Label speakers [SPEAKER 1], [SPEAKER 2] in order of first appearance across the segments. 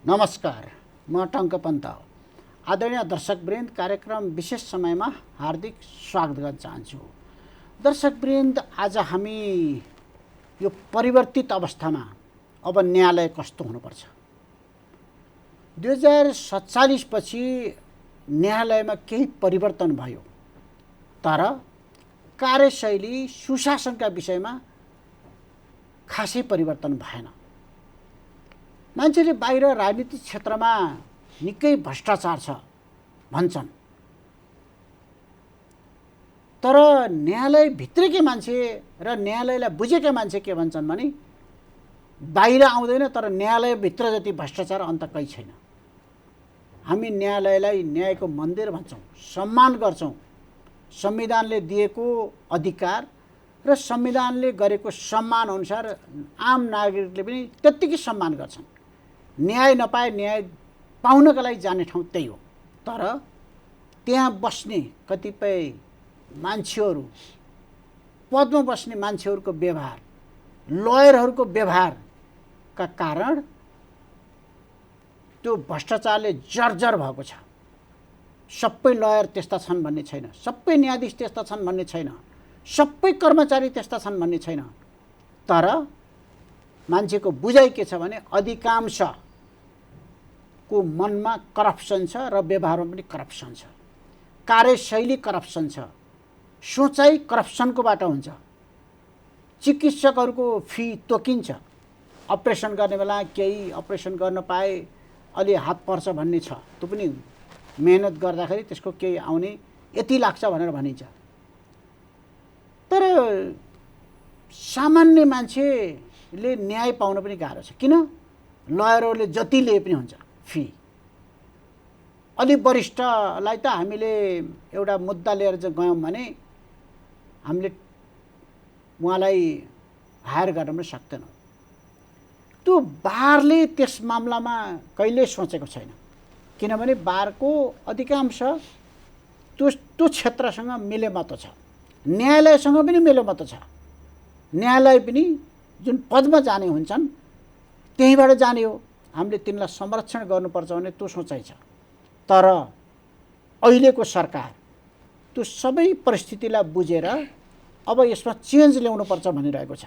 [SPEAKER 1] नमस्कार, म टङ्क पन्त। आदरणीय दर्शकवृन्द, कार्यक्रम विशेष समयमा हार्दिक स्वागत गर्न चाहन्छु। दर्शकवृन्द, आज हामी यो परिवर्तित अवस्थामा अब न्यायालय कस्तो हुनुपर्छ, 2047 पछि न्यायालयमा केही परिवर्तन भयो, तर कार्यशैली सुशासनका विषयमा खासै परिवर्तन भएन। मान्छेले बाहिर राजनीतिक क्षेत्रमा निकै भ्रष्टाचार छ भन्छन्, तर न्यायालय भित्रकै मान्छे र न्यायालयलाई बुझेका मान्छे के भन्छन् भने बाहिर आउँदैन, तर न्यायालयभित्र जति भ्रष्टाचार अन्त कहीँ छैन। हामी न्यायालयलाई न्यायको मन्दिर भन्छौँ, सम्मान गर्छौँ। संविधानले दिएको अधिकार र संविधानले गरेको सम्मान अनुसार आम नागरिकले पनि त्यत्तिकै सम्मान गर्छन्। न्याय नपाए न्याय पाउनका लागि जाने ठाउँ त्यही हो, तर त्यहाँ बस्ने कतिपय मान्छेहरू, पदमा बस्ने मान्छेहरूको व्यवहार, लयरहरूको व्यवहारका कारण त्यो भ्रष्टाचारले जर्जर भएको छ। सबै लयर त्यस्ता छन् भन्ने छैन, सबै न्यायाधीश त्यस्ता छन् भन्ने छैन, सबै कर्मचारी त्यस्ता छन् भन्ने छैन, तर मान्छेको बुझाइ के छ भने अधिकांशको मनमा करप्सन छ र व्यवहारमा पनि करप्सन छ, कार्यशैली करप्सन छ, सोचाइ करप्सनको बाटो हुन्छ। चिकित्सकहरूको फी तोकिन्छ, अपरेसन गर्ने बेला केही अपरेसन गर्न पाए अलि हात पर्छ भन्ने छ, त्यो पनि मेहनत गर्दाखेरि त्यसको केही आउने यति लाग्छ भनेर भनिन्छ। तर सामान्य मान्छेले न्याय पाउन पनि गाह्रो छ। किन? लयरहरूले जति लिए पनि हुन्छ फी। अलि वरिष्ठलाई त हामीले एउटा मुद्दा लिएर गयौँ भने हामीले उहाँलाई हायर गर्न पनि सक्दैनौँ। त्यो बारले त्यस मामलामा कहिल्यै सोचेको छैन, किनभने बारको अधिकांश त्यो क्षेत्रसँग मिलेमतो छ, न्यायालयसँग पनि मिलेमतो छ। न्यायालय पनि जुन पदमा जाने हुन्छन् त्यहीँबाट जाने हो, हामीले तिनलाई संरक्षण गर्नुपर्छ भन्ने त्यो सोचाइ छ। तर अहिलेको सरकार त्यो सबै परिस्थितिलाई बुझेर अब यसमा चेन्ज ल्याउनुपर्छ भनिरहेको छ,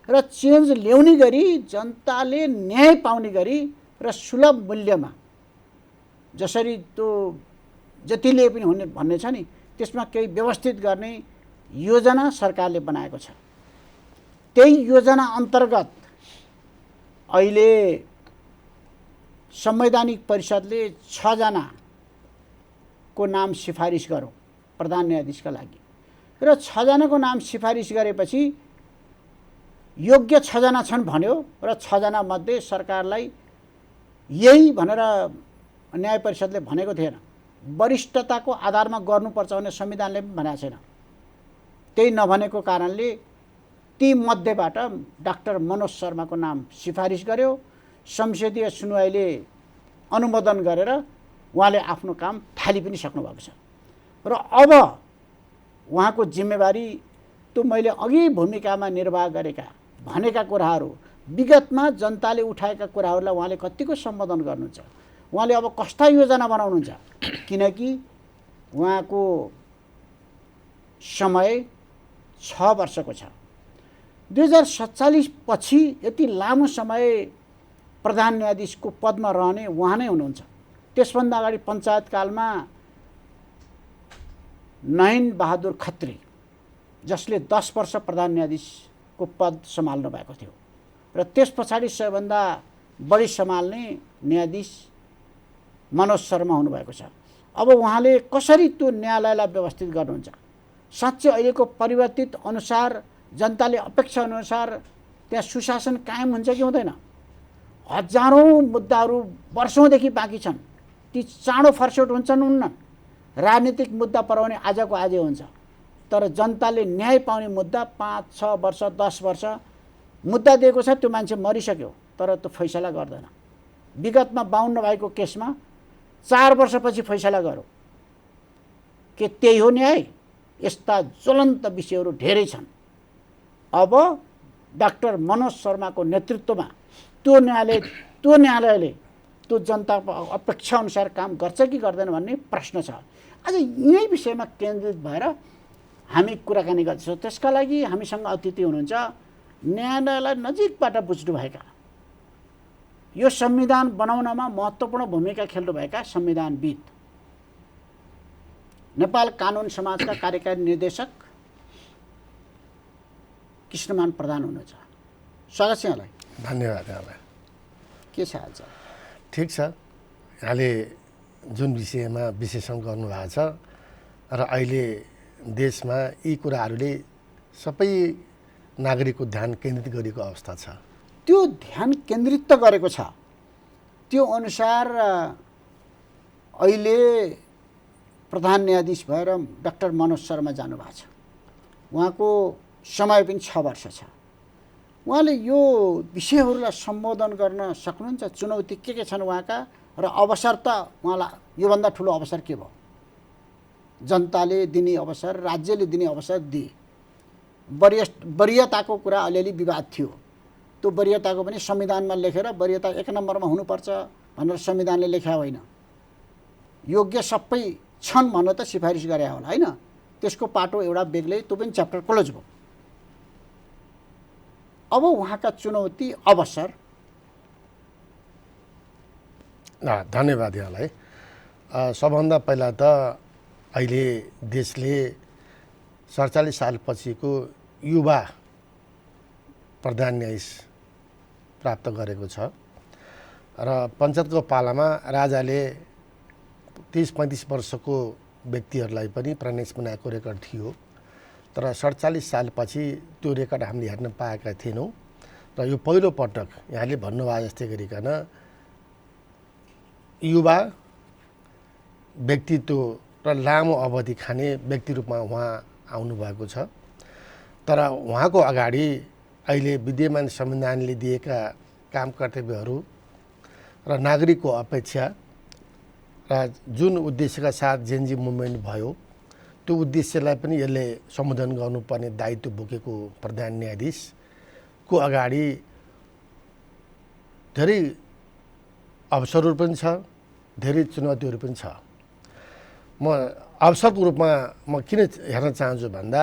[SPEAKER 1] र चेन्ज ल्याउने गरी जनताले न्याय पाउने गरी र सुलभ मूल्यमा जसरी त्यो जतिले पनि हुने भन्ने छ नि, त्यसमा केही व्यवस्थित गर्ने योजना सरकारले बनाएको छ। त्यही योजना अन्तर्गत अहिले संवैधानिक परिषदले 6 जनाको नाम सिफारिस गर्यो प्रधान न्यायाधीशका लागि, र 6 जनाको नाम सिफारिस गरेपछि योग्य 6 जना छन् भन्यो, र 6 जना मध्ये सरकारलाई यही भनेर न्याय परिषदले भनेको थिएन। वरिष्ठताको आधारमा गर्नुपर्छ भने संविधानले पनि भनेको छैन। त्यही नभनेको कारणले ती मध्येबाट डाक्टर मनोज शर्माको नाम सिफारिस गर्यो। संसदीय सुनवाईले अनुमोदन गरेर उहाँले आफ्नो काम थाली पनि सक्नुभएको छ, र अब उहाँको जिम्मेवारी त्यो मैले अघि भूमिकामा निर्वाह गरेका भनेका कुराहरू, विगतमा जनताले उठाएका कुराहरूलाई उहाँले कतिको सम्बोधन गर्नुहुन्छ, उहाँले अब कस्ता योजना बनाउनुहुन्छ, किनकि उहाँको समय 6 वर्षको छ। 2047 पछि यति लामो समय प्रधान न्यायाधीशको पदमा रहने उहाँ नै हुनुहुन्छ। त्यसभन्दा अगाडि पञ्चायतकालमा नयन बहादुर खत्री, जसले 10 वर्ष प्रधान न्यायाधीशको पद सम्हाल्नु भएको थियो, र त्यस पछाडि सबैभन्दा बढी सम्हाल्ने न्यायाधीश मनोज शर्मा हुनुभएको छ। अब उहाँले कसरी त्यो न्यायालयलाई व्यवस्थित गर्नुहुन्छ? साँच्चै अहिलेको परिवर्तित अनुसार, जनताले अपेक्षा अनुसार त्यहाँ सुशासन कायम हुन्छ कि हुँदैन? हजारौँ मुद्दाहरू वर्षौँदेखि बाँकी छन्, ती चाँडो फर्सौट हुन्छन् हुन्न? राजनीतिक मुद्दा पराउने आजको आजै हुन्छ, तर जनताले न्याय पाउने मुद्दा 5-6 वर्ष 10 वर्ष मुद्दा दिएको छ, त्यो मान्छे मरिसक्यो तर त्यो फैसला गर्दैन। विगतमा 52 भाइको केसमा 4 वर्षपछि फैसला गर्यो। के त्यही हो न्याय? यस्ता ज्वलन्त विषयहरू धेरै छन्। अब डाक्टर मनोज शर्माको नेतृत्वमा त्यो न्यायालयले त्यो जनताको अपेक्षा अनुसार काम गर्छ कि गर्दैन भन्ने प्रश्न छ। आज यही विषयमा केन्द्रित भएर हामी कुराकानी गर्छौँ। त्यसका लागि हामीसँग अतिथि हुनुहुन्छ न्यायालयलाई नजिकबाट बुझ्नुभएका, यो संविधान बनाउनमा महत्त्वपूर्ण भूमिका खेल्नुभएका संविधानविद, नेपाल कानुन समाजका कार्यकारी निर्देशक कृष्णमान प्रधान हुनुहुन्छ। स्वागत छ यहाँलाई।
[SPEAKER 2] धन्यवाद यहाँलाई।
[SPEAKER 1] के छ हालचाल?
[SPEAKER 2] ठिक छ। यहाँले जुन विषयमा विश्लेषण गर्नुभएको छ र अहिले देशमा यी कुराहरूले सबै नागरिकको ध्यान केन्द्रित गरेको अवस्था छ।
[SPEAKER 1] त्यो ध्यान केन्द्रित त गरेको छ, त्यो अनुसार अहिले प्रधान न्यायाधीश भएर डाक्टर मनोज शर्मा जानुभएको छ। उहाँको समय पनि 6 वर्ष छ। उहाँले यो विषयहरूलाई सम्बोधन गर्न सक्नुहुन्छ? चुनौती के छन् उहाँका र अवसर त उहाँलाई योभन्दा ठुलो अवसर के भयो? जनताले दिने अवसर, राज्यले दिने अवसर दिए। वरियताको कुरा अलिअलि विवाद थियो। त्यो वरियताको पनि संविधानमा लेखेर वरियता 1 नम्बरमा हुनुपर्छ भनेर संविधानले लेख्या होइन। योग्य सबै छन् भनेर त सिफारिस गरे होला होइन। त्यसको पाटो एउटा बेग्लै, त्यो पनि च्याप्टर क्लोज भयो। अब उहाँका चुनौती अवसर।
[SPEAKER 2] धन्यवाद यहाँलाई। सबभन्दा पहिला त अहिले देशले 47 सालपछिको युवा प्रधान न्यायाधीश प्राप्त गरेको छ र पञ्चायतको पालामा राजाले 30-35 वर्षको व्यक्तिहरूलाई पनि प्रधान न्यायाधीश बनाएको रेकर्ड थियो। तर 47 सालपछि त्यो रेकर्ड हामीले हेर्न पाएका थिएनौँ र यो पहिलो पटक यहाँले भन्नुभयो जस्तै गरिकन युवा व्यक्तित्व र लामो अवधि खाने व्यक्ति रूपमा उहाँ आउनुभएको छ। तर उहाँको अगाडि अहिले विद्यमान संविधानले दिएका काम कर्तव्यहरू र नागरिकको अपेक्षा र जुन उद्देश्यका साथ जेनजी मुभमेन्ट भयो त्यो उद्देश्यलाई पनि यसले सम्बोधन गर्नुपर्ने दायित्व बोकेको प्रधान न्यायाधीशको अगाडि धेरै अवसरहरू पनि छ, धेरै चुनौतीहरू पनि छ। म अवसरको रूपमा म किन हेर्न चाहन्छु भन्दा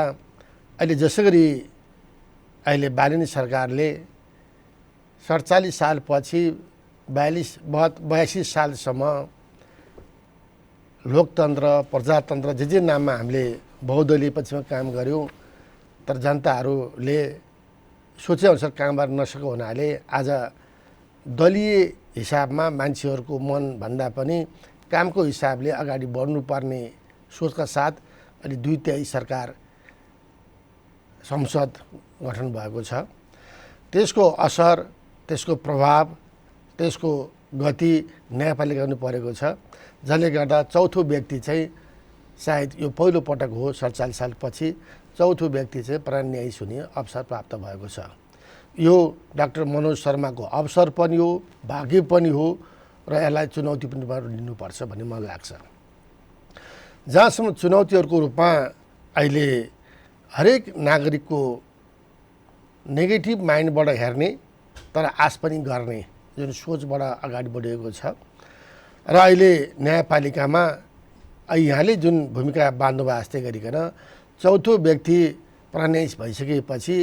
[SPEAKER 2] अहिले जसरी अहिले बालिनी सरकारले 47 सालपछि 82 सालसम्म लोकतन्त्र, प्रजातन्त्र जे नाममा हामीले बहुदलीय पक्षमा काम गऱ्यौँ, तर जनताहरूले सोचेअनुसार काम गर्न नसकेको हुनाले आज दलीय हिसाबमा मान्छेहरूको मन भन्दा पनि कामको हिसाबले अगाडि बढ्नुपर्ने सोचका साथ अहिले 2/3 सरकार संसद गठन भएको छ। त्यसको असर, त्यसको प्रभाव, त्यसको गति न्यायपालिकामा परेको छ, जसले गर्दा चौथो व्यक्ति चाहिँ सायद यो पहिलो पटक हो 47 सालपछि चौथो व्यक्ति चाहिँ प्रधान न्यायाधीश हुने अवसर प्राप्त भएको छ। यो डाक्टर मनोज शर्माको अवसर पनि हो, भाग्य पनि हो र यसलाई चुनौती पनि लिनुपर्छ भन्ने मलाई लाग्छ। जहाँसम्म चुनौतीहरूको रूपमा अहिले हरेक नागरिकको नेगेटिभ माइन्डबाट हेर्ने तर आश पनि गर्ने जुन सोचबाट अगाडि बढेको छ र अहिले न्यायपालिकामा यहाँले जुन भूमिका बाँध्नुभयो जस्तै गरिकन चौथो व्यक्ति प्रधान न्यायाधीश भइसकेपछि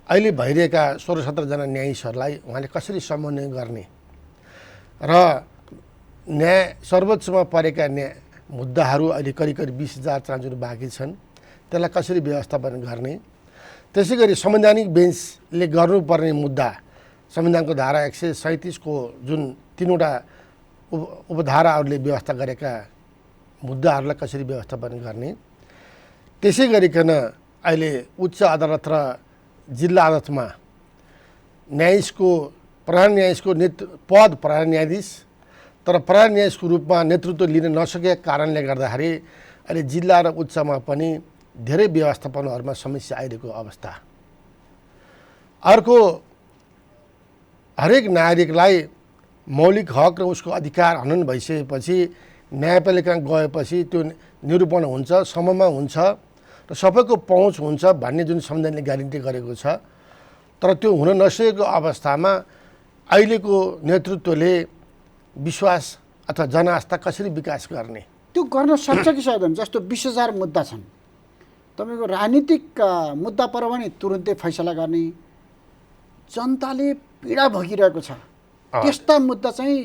[SPEAKER 2] अहिले भइरहेका 16-17 जना न्यायाधीशहरूलाई उहाँले कसरी समन्वय गर्ने र न्याय सर्वोच्चमा परेका मुद्दाहरू अहिले करिब 20,000 चान्चुहरू बाँकी छन्, त्यसलाई कसरी व्यवस्थापन गर्ने। त्यसै गरी संवैधानिक बेन्चले गर्नुपर्ने मुद्दा संविधानको धारा 137 को जुन 3वटा उपधाराहरूले व्यवस्था गरेका मुद्दाहरूलाई कसरी व्यवस्थापन गर्ने। त्यसै गरिकन अहिले उच्च अदालत र जिल्ला अदालतमा न्यायाधीशको प्रधान न्यायाधीशको पद प्रधान न्यायाधीश, तर प्रधान न्यायाधीशको रूपमा नेतृत्व लिन नसकेका कारणले गर्दाखेरि अहिले जिल्ला र उच्चमा पनि धेरै व्यवस्थापनहरूमा समस्या आइरहेको अवस्था। अर्को, हरेक नागरिकलाई मौलिक हक र उसको अधिकार हनन भइसकेपछि न्यायपालिका गएपछि त्यो निरूपण हुन्छ, समयमा हुन्छ र सबैको पहुँच हुन्छ भन्ने जुन संविधानले ग्यारेन्टी गरेको छ, तर त्यो हुन नसकेको अवस्थामा अहिलेको नेतृत्वले विश्वास अथवा जनआस्था कसरी विकास गर्ने?
[SPEAKER 1] त्यो गर्न सक्छ कि सक्दैन? जस्तो 20,000 मुद्दा छन्, तपाईँको राजनीतिक मुद्दा पर पनि तुरुन्तै फैसला गर्ने, जनताले पीडा भोगिरहेको छ त्यस्ता मुद्दा चाहिँ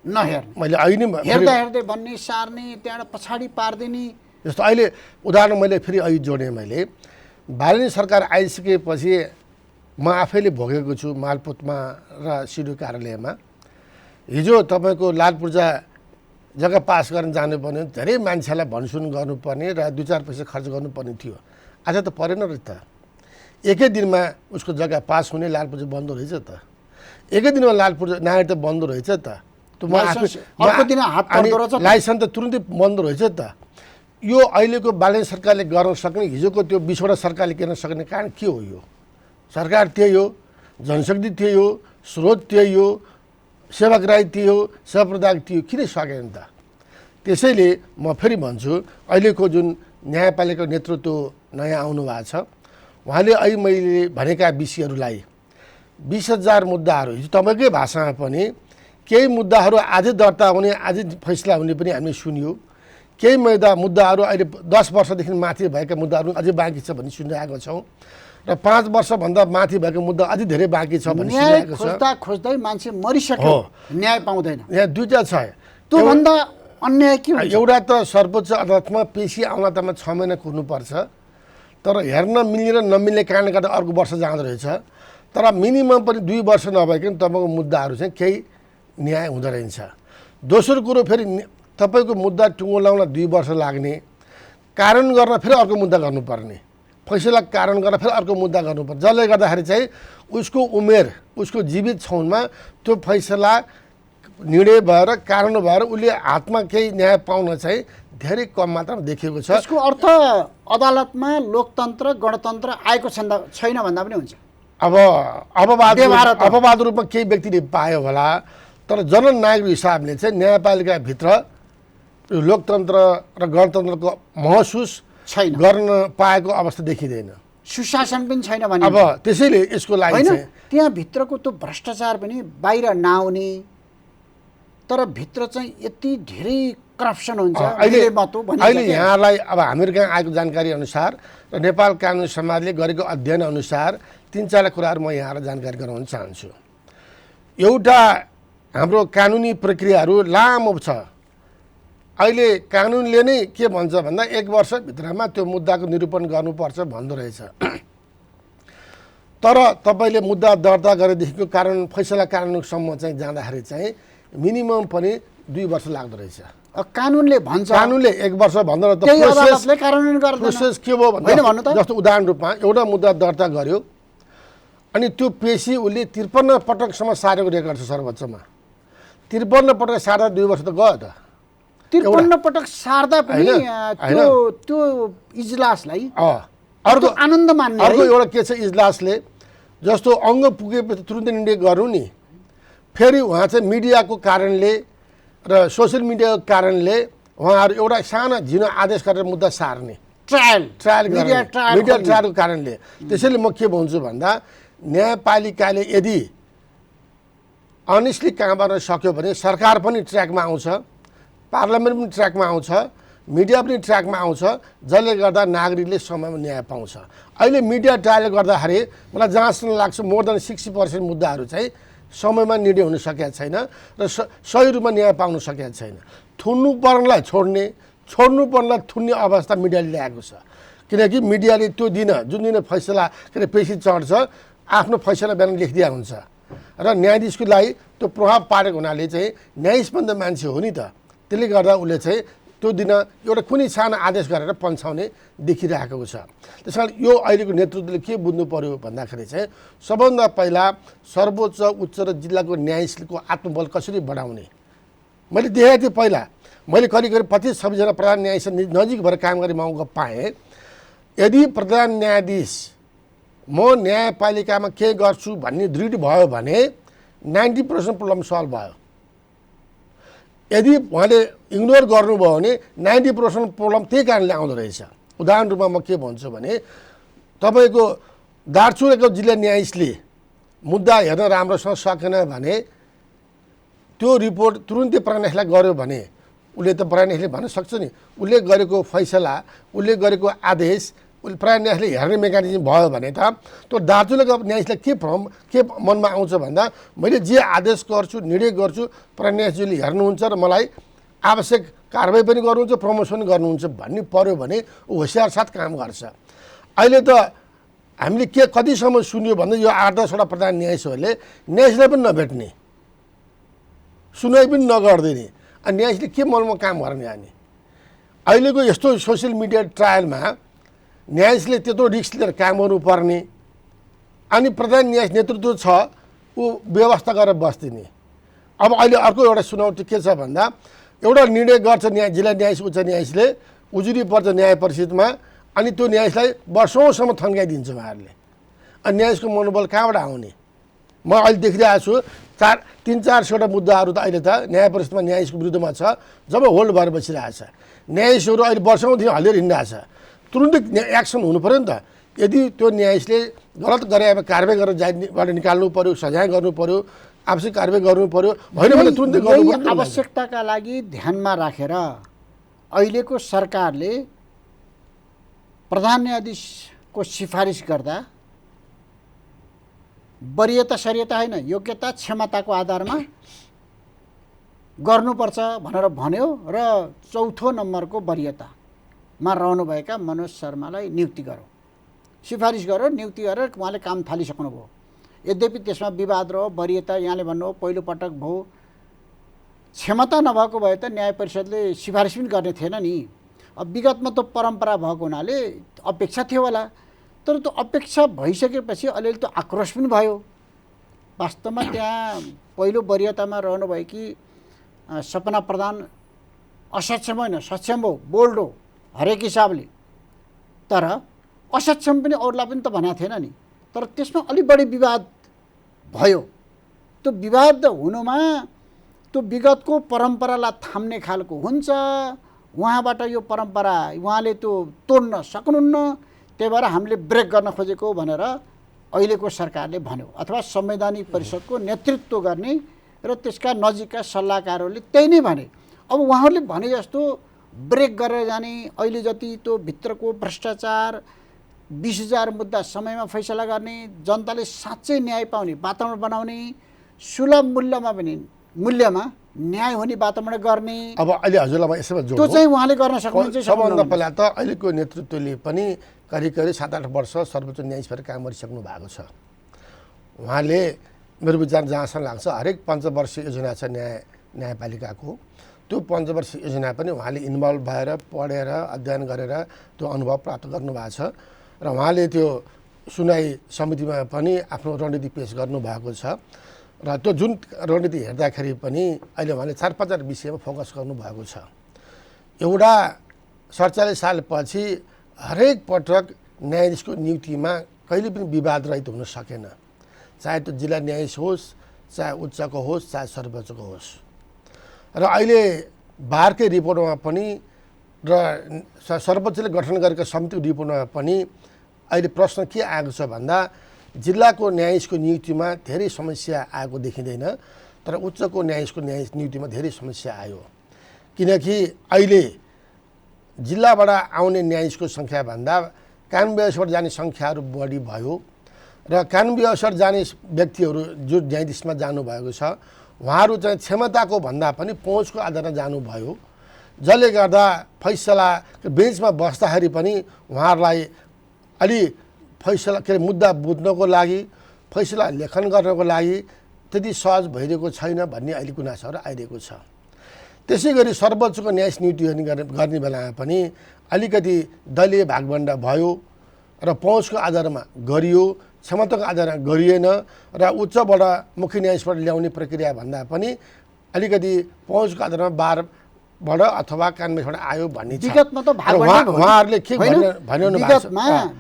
[SPEAKER 1] नहेर्ने,
[SPEAKER 2] मैले अहिले
[SPEAKER 1] हेर्दा हेर्दै भन्ने सार्ने, त्यहाँबाट पछाडि पारिदिने।
[SPEAKER 2] जस्तो अहिले उदाहरण मैले फेरि अहिले जोडेँ। मैले बालिन सरकार आइसकेपछि म आफैले भोगेको छु मालपोतमा र सिडिओ कार्यालयमा। हिजो तपाईँको लालपूर्जा जग्गा पास गर्न जानुपर्ने धेरै मान्छेलाई भनसुन गर्नुपर्ने र 2-4 पैसा खर्च गर्नुपर्ने थियो। आज त परेन रहेछ त। एकै दिनमा उसको जग्गा पास हुने, लालपूर्जा बन्द रहेछ त। एकै दिनमा लालपूर्जा नागरिक त बन्द रहेछ त।
[SPEAKER 1] अर्को दिन हात पर्दो रहेछ,
[SPEAKER 2] लाइसेन्स त तुरुन्तै बन्द रहेछ त। यो अहिलेको बालिन सरकारले गर्न सक्ने, हिजोको त्यो 20वटा सरकारले गर्न सक्ने कारण के हो? यो सरकार त्यही हो, जनशक्ति त्यही हो, स्रोत त्यही हो, सेवाग्राही त्यही हो, सेवाप्रदायक त्यही हो, किन सकेन त? त्यसैले म फेरि भन्छु, अहिलेको जुन न्यायपालिकाको नेतृत्व नयाँ आउनु भएको छ, उहाँले अहिले मैले भनेका विषयहरूलाई 20,000 मुद्दाहरू हिजो तपाईँकै भाषामा पनि केही मुद्दाहरू आजै दर्ता हुने, आजै फैसला हुने पनि हामीले सुन्यौँ। केही मुद्दाहरू अहिले 10 वर्षदेखि माथि भएका मुद्दाहरू अझै बाँकी छ भन्ने सुनिरहेको छौँ र 5 वर्षभन्दा माथि भएको मुद्दा अझै धेरै बाँकी छ भन्ने सुनिरहेको छ।
[SPEAKER 1] खोज्दा खोज्दै मान्छे मरिसक्यो, न्याय पाउँदैन।
[SPEAKER 2] यहाँ दुईटा छ।
[SPEAKER 1] त्योभन्दा अन्याय के हुन्छ?
[SPEAKER 2] एउटा त सर्वोच्च अदालतमा पेशी आउन त 6 महिना कुर्नुपर्छ, तर हेर्न मिल्ने र नमिल्ने कारणले गर्दा अर्को वर्ष जाँदो रहेछ। तर मिनिमम पनि 2 वर्ष नभइकन तपाईँको मुद्दाहरू चाहिँ केही न्याय हुँदो रहेछ। दोस्रो कुरो फेरि तपाईँको मुद्दा टुङ्गो लाउन 2 वर्ष लाग्ने, कारण गर्न फेरि अर्को मुद्दा गर्नुपर्ने, फैसला कारण गरेर फेरि अर्को मुद्दा गर्नुपर्छ, जसले गर्दाखेरि चाहिँ उसको उमेर, उसको जीवित छौनमा त्यो फैसला निर्णय भएर कारण भएर उसले हातमा केही न्याय पाउन चाहिँ धेरै कम मात्रामा देखिएको छ।
[SPEAKER 1] यसको अर्थ अदालतमा लोकतन्त्र गणतन्त्र आएको छैन भन्दा पनि हुन्छ।
[SPEAKER 2] अपवाद रूपमा केही व्यक्तिले पायो होला, तर जननायक हिसाबले चाहिँ न्यायपालिकाभित्र लोकतन्त्र र गणतन्त्रको महसुस
[SPEAKER 1] छैन,
[SPEAKER 2] गर्न पाएको अवस्था देखिँदैन,
[SPEAKER 1] सुशासन पनि छैन भने।
[SPEAKER 2] अब त्यसैले यसको लागि चाहिँ
[SPEAKER 1] त्यहाँ भित्रको त्यो भ्रष्टाचार पनि बाहिर नआउने, तर भित्र चाहिँ यति धेरै करप्सन हुन्छ।
[SPEAKER 2] अहिले यहाँलाई अब हामीहरू कहाँ आएको जानकारी अनुसार र नेपाल कानुन समाजले गरेको अध्ययन अनुसार 3-4 कुराहरू म यहाँलाई जानकारी गराउन चाहन्छु। एउटा, हाम्रो कानुनी प्रक्रियाहरू लामो छ। अहिले कानुनले नै के भन्छ भन्दा 1 वर्षभित्रमा त्यो मुद्दाको निरूपण गर्नुपर्छ भन्दो रहेछ। तर तपाईँले मुद्दा दर्ता गरेदेखिको कारण फैसला कानुनसम्म चाहिँ जाँदाखेरि चाहिँ मिनिमम पनि 2 वर्ष लाग्दो रहेछ।
[SPEAKER 1] कानुनले भन्छ,
[SPEAKER 2] कानुनले 1 वर्ष भन्दा त प्रोसेस के भयो भन्दा, जस्तो उदाहरण रूपमा एउटा मुद्दा दर्ता गर्यो अनि त्यो पेशी उसले 53 पटकसम्म सारेको रेकर्ड छ सर्वोच्चमा। 53 पटक सार्दा 2 वर्ष त गयो त।
[SPEAKER 1] 53 पटक सार्दा पनि त्यो इजलासलाई अर्को आनन्द मान्ने।
[SPEAKER 2] अर्को एउटा के छ, इजलासले जस्तो अङ्ग पुगेपछि तुरुन्तै निर्णय गर्नु नि, फेरि उहाँ चाहिँ मिडियाको कारणले र सोसियल मिडियाको कारणले उहाँहरू एउटा सानो झिनो आदेश गरेर मुद्दा सार्ने, मिडिया ट्रायलको कारणले। त्यसैले म के भन्छु भन्दा, न्यायपालिकाले यदि अनेस्टली काम गर्न सक्यो भने सरकार पनि ट्र्याकमा आउँछ, पार्लियामेन्ट पनि ट्र्याकमा आउँछ, मिडिया पनि ट्र्याकमा आउँछ, जसले गर्दा नागरिकले समयमा न्याय पाउँछ। अहिले मिडिया ट्रायलले गर्दाखेरि मलाई जहाँसम्म लाग्छ मोर देन 60% मुद्दाहरू चाहिँ समयमा निर्णय हुन सकेका छैन र सही रूपमा न्याय पाउन सकेका छैन। थुन्नु पर्नेलाई छोड्ने, छोड्नु पर्नेलाई थुन्ने अवस्था मिडियाले ल्याएको छ। किनकि मिडियाले त्यो दिन जुन दिन फैसला के अरे पेशी चढ्छ, आफ्नो फैसला बिहान लेखिदिया हुन्छ र न्यायाधीशको लागि त्यो प्रभाव पारेको हुनाले चाहिँ न्यायाधीशभन्दा मान्छे हो नि त, त्यसले गर्दा उसले चाहिँ त्यो दिन एउटा कुनै सानो आदेश गरेर पन्छाउने देखिरहेको छ। त्यस कारण यो अहिलेको नेतृत्वले के बुझ्नु पर्यो भन्दाखेरि चाहिँ सबभन्दा पहिला सर्वोच्च, उच्च र जिल्लाको न्यायाधीशको आत्मबल कसरी बढाउने। मैले देखेको थिएँ पहिला, मैले करिब 25-26 प्रधान न्यायाधीश नजिक भएर काम गर्ने मौका पाएँ। यदि प्रधान न्यायाधीश म न्यायपालिकामा के गर्छु भन्ने दृढ भयो भने 90% प्रब्लम सल्भ भयो। यदि उहाँले इग्नोर गर्नुभयो भने 90% प्रब्लम त्यही कारणले आउँदो रहेछ। उदाहरण रूपमा म के भन्छु भने, तपाईँको दार्चुलाको जिल्ला न्यायाधीशले मुद्दा हेर्न राम्रोसँग सकेन भने त्यो रिपोर्ट तुरुन्तै प्रयासलाई गर्यो भने उसले त प्रयासले भन्न सक्छ नि, उसले गरेको फैसला, उसले गरेको आदेश उसले प्रयासले हेर्ने मेकानिजम भयो भने त त्यो दाजुले न्यायाधीशलाई के मनमा आउँछ भन्दा मैले जे आदेश गर्छु, निर्णय गर्छु, प्रयासजीले हेर्नुहुन्छ र मलाई आवश्यक कारबाही पनि गर्नुहुन्छ, प्रमोसन गर्नुहुन्छ भन्ने पर्यो भने ऊ होसियार साथ काम गर्छ। अहिले त हामीले कतिसम्म सुन्यो भन्दा यो 8-10वटा प्रधान न्यायाधीशहरूले न्यायाधीशलाई पनि नभेट्ने, सुनाइ पनि नगरिदिने, अनि न्यायाधीशले के मनमा काम गर्ने। अनि अहिलेको यस्तो सोसियल मिडिया ट्रायलमा न्यायाधीशले त्यत्रो रिस्क लिएर काम गर्नुपर्ने, अनि प्रधान न्यायाधीश नेतृत्व छ ऊ व्यवस्था गरेर बस्दिने। अब अहिले अर्को एउटा सुनौटी के छ भन्दा एउटा निर्णय गर्छ जिल्ला न्यायाधीश, उच्च न्यायाधीशले उजुरी पर्छ न्याय परिषदमा, अनि त्यो न्यायाधीशलाई वर्षौँसम्म थन्काइदिन्छ उहाँहरूले। अनि न्यायाधीशको मनोबल कहाँबाट आउने? म अहिले देखिरहेको छु 300-400वटा मुद्दाहरू त अहिले त न्याय परिषदमा न्यायाधीशको विरुद्धमा छ, जब होल्ड भएर बसिरहेको छ। न्यायाधीशहरू अहिले वर्षौँदेखि हल्लिएर हिँडिरहेको छ, तुरुन्तै एक्सन हुनु पऱ्यो नि त। यदि त्यो न्यायाधीशले गलत गरे अब कारबाही गरेर जाइबाट निकाल्नु पऱ्यो, सजाय गर्नु पऱ्यो, आवश्यक कारबाही गर्नु पऱ्यो, होइन भने तुरुन्तै गर्नु।
[SPEAKER 1] आवश्यकताका लागि ध्यानमा राखेर अहिलेको सरकारले प्रधान न्यायाधीशको सिफारिस गर्दा वरियता सरियता होइन, योग्यता क्षमताको आधारमा गर्नुपर्छ भनेर भन्यो र 4थो नम्बरको वरियतामा रहनुभएका मनोज शर्मालाई नियुक्ति गर्यो, सिफारिस गर्यो, नियुक्ति गरेर उहाँले काम थालिसक्नुभयो। यद्यपि त्यसमा विवाद रह्यो, वरियता यहाँले भन्नुभयो पहिलोपटक भयो, क्षमता नभएको भए त न्याय परिषदले सिफारिस पनि गर्ने थिएन नि। अब विगतमा त परम्परा भएको हुनाले अपेक्षा थियो होला, तर त्यो अपेक्षा भइसकेपछि अलिअलि त आक्रोश पनि भयो। वास्तवमा त्यहाँ पहिलो वरियतामा रहनुभएकी सपना प्रधान असक्षम होइन, सक्षम हो, बोल्ड हो हरेक हिसाबले, तर असक्षम पनि अरूलाई पनि त भनेको थिएन नि। तर त्यसमा अलि बढी विवाद भयो। त्यो विवाद हुनुमा त्यो विगतको परम्परालाई थाम्ने खालको हुन्छ, उहाँबाट यो परम्परा उहाँले त्यो तोड्न सक्नुहुन्न, त्यही भएर हामीले ब्रेक गर्न खोजेको भनेर अहिलेको सरकारले भन्यो, अथवा संवैधानिक परिषदको नेतृत्व गर्ने र त्यसका नजिकका सल्लाहकारहरूले त्यही नै भने। अब उहाँहरूले भने जस्तो ब्रेक गरेर जाने, अहिले जति त्यो भित्रको भ्रष्टाचार 20,000 मुद्दा समयमा फैसला गर्ने, जनताले साँच्चै न्याय पाउने वातावरण बनाउने, सुलभ मूल्यमा न्याय हुने वातावरण गर्ने।
[SPEAKER 2] अब अहिले हजुरलाई यसमा
[SPEAKER 1] त्यो चाहिँ उहाँले गर्न सक्नुहुन्छ।
[SPEAKER 2] सबभन्दा पहिला त अहिलेको नेतृत्वले पनि करिब 7-8 वर्ष सर्वोच्च न्यायाधीश भएर काम गरिसक्नु भएको छ। उहाँले मेरो विचार जहाँसम्म लाग्छ हरेक पञ्चवर्षीय योजना छ न्यायपालिकाको, त्यो पञ्चवर्षीय योजना पनि उहाँले इन्भल्भ भएर पढेर अध्ययन गरेर त्यो अनुभव प्राप्त गर्नुभएको छ र उहाँले त्यो सुनाइ समितिमा पनि आफ्नो रणनीति पेश गर्नुभएको छ र त्यो जुन रणनीति हेर्दाखेरि पनि अहिले उहाँले 4-5 विषयमा फोकस गर्नुभएको छ। एउटा 47 सालपछि हरेक पटक न्यायाधीशको नियुक्तिमा कहिले पनि विवाद रहित हुन सकेन, चाहे त्यो जिल्ला न्यायाधीश होस्, चाहे उच्चको होस्, चाहे सर्वोच्चको होस्। र अहिले बारकै रिपोर्टमा पनि र सर्वोच्चले गठन गरेका समितिको रिपोर्टमा पनि अहिले प्रश्न के आएको छ भन्दा जिल्लाको न्यायाधीशको नियुक्तिमा धेरै समस्या आएको देखिँदैन, तर उच्चको न्यायाधीशको नियुक्तिमा धेरै समस्या आयो। किनकि अहिले जिल्लाबाट आउने न्यायाधीशको सङ्ख्याभन्दा कानुन व्यवस्थाबाट जाने सङ्ख्याहरू बढी भयो र कानुन व्यवस्थाबाट जाने व्यक्तिहरू जो न्यायाधीशमा जानुभएको छ उहाँहरू चाहिँ क्षमताको भन्दा पनि पहुँचको आधारमा जानुभयो, जसले गर्दा फैसला बेन्चमा बस्दाखेरि पनि उहाँहरूलाई अलि फैसला मुद्दा बुझ्नको लागि, फैसला लेखन गर्नको लागि त्यति सहज भइरहेको छैन भन्ने अहिले गुनासोहरू आइरहेको छ। त्यसै गरी सर्वोच्चको न्यायाधीश नियुक्ति गर्ने बेलामा पनि अलिकति दलीय भागभण्डा भयो र पहुँचको आधारमा गरियो, क्षमताको आधारमा गरिएन र उच्चबाट मुख्य न्यायाधीशबाट ल्याउने प्रक्रिया भन्दा पनि अलिकति पहुँचको आधारमा बारबाट अथवा कानुनबाट आयो भन्ने छ।
[SPEAKER 1] विगतमा त
[SPEAKER 2] उहाँहरूले के भन्नु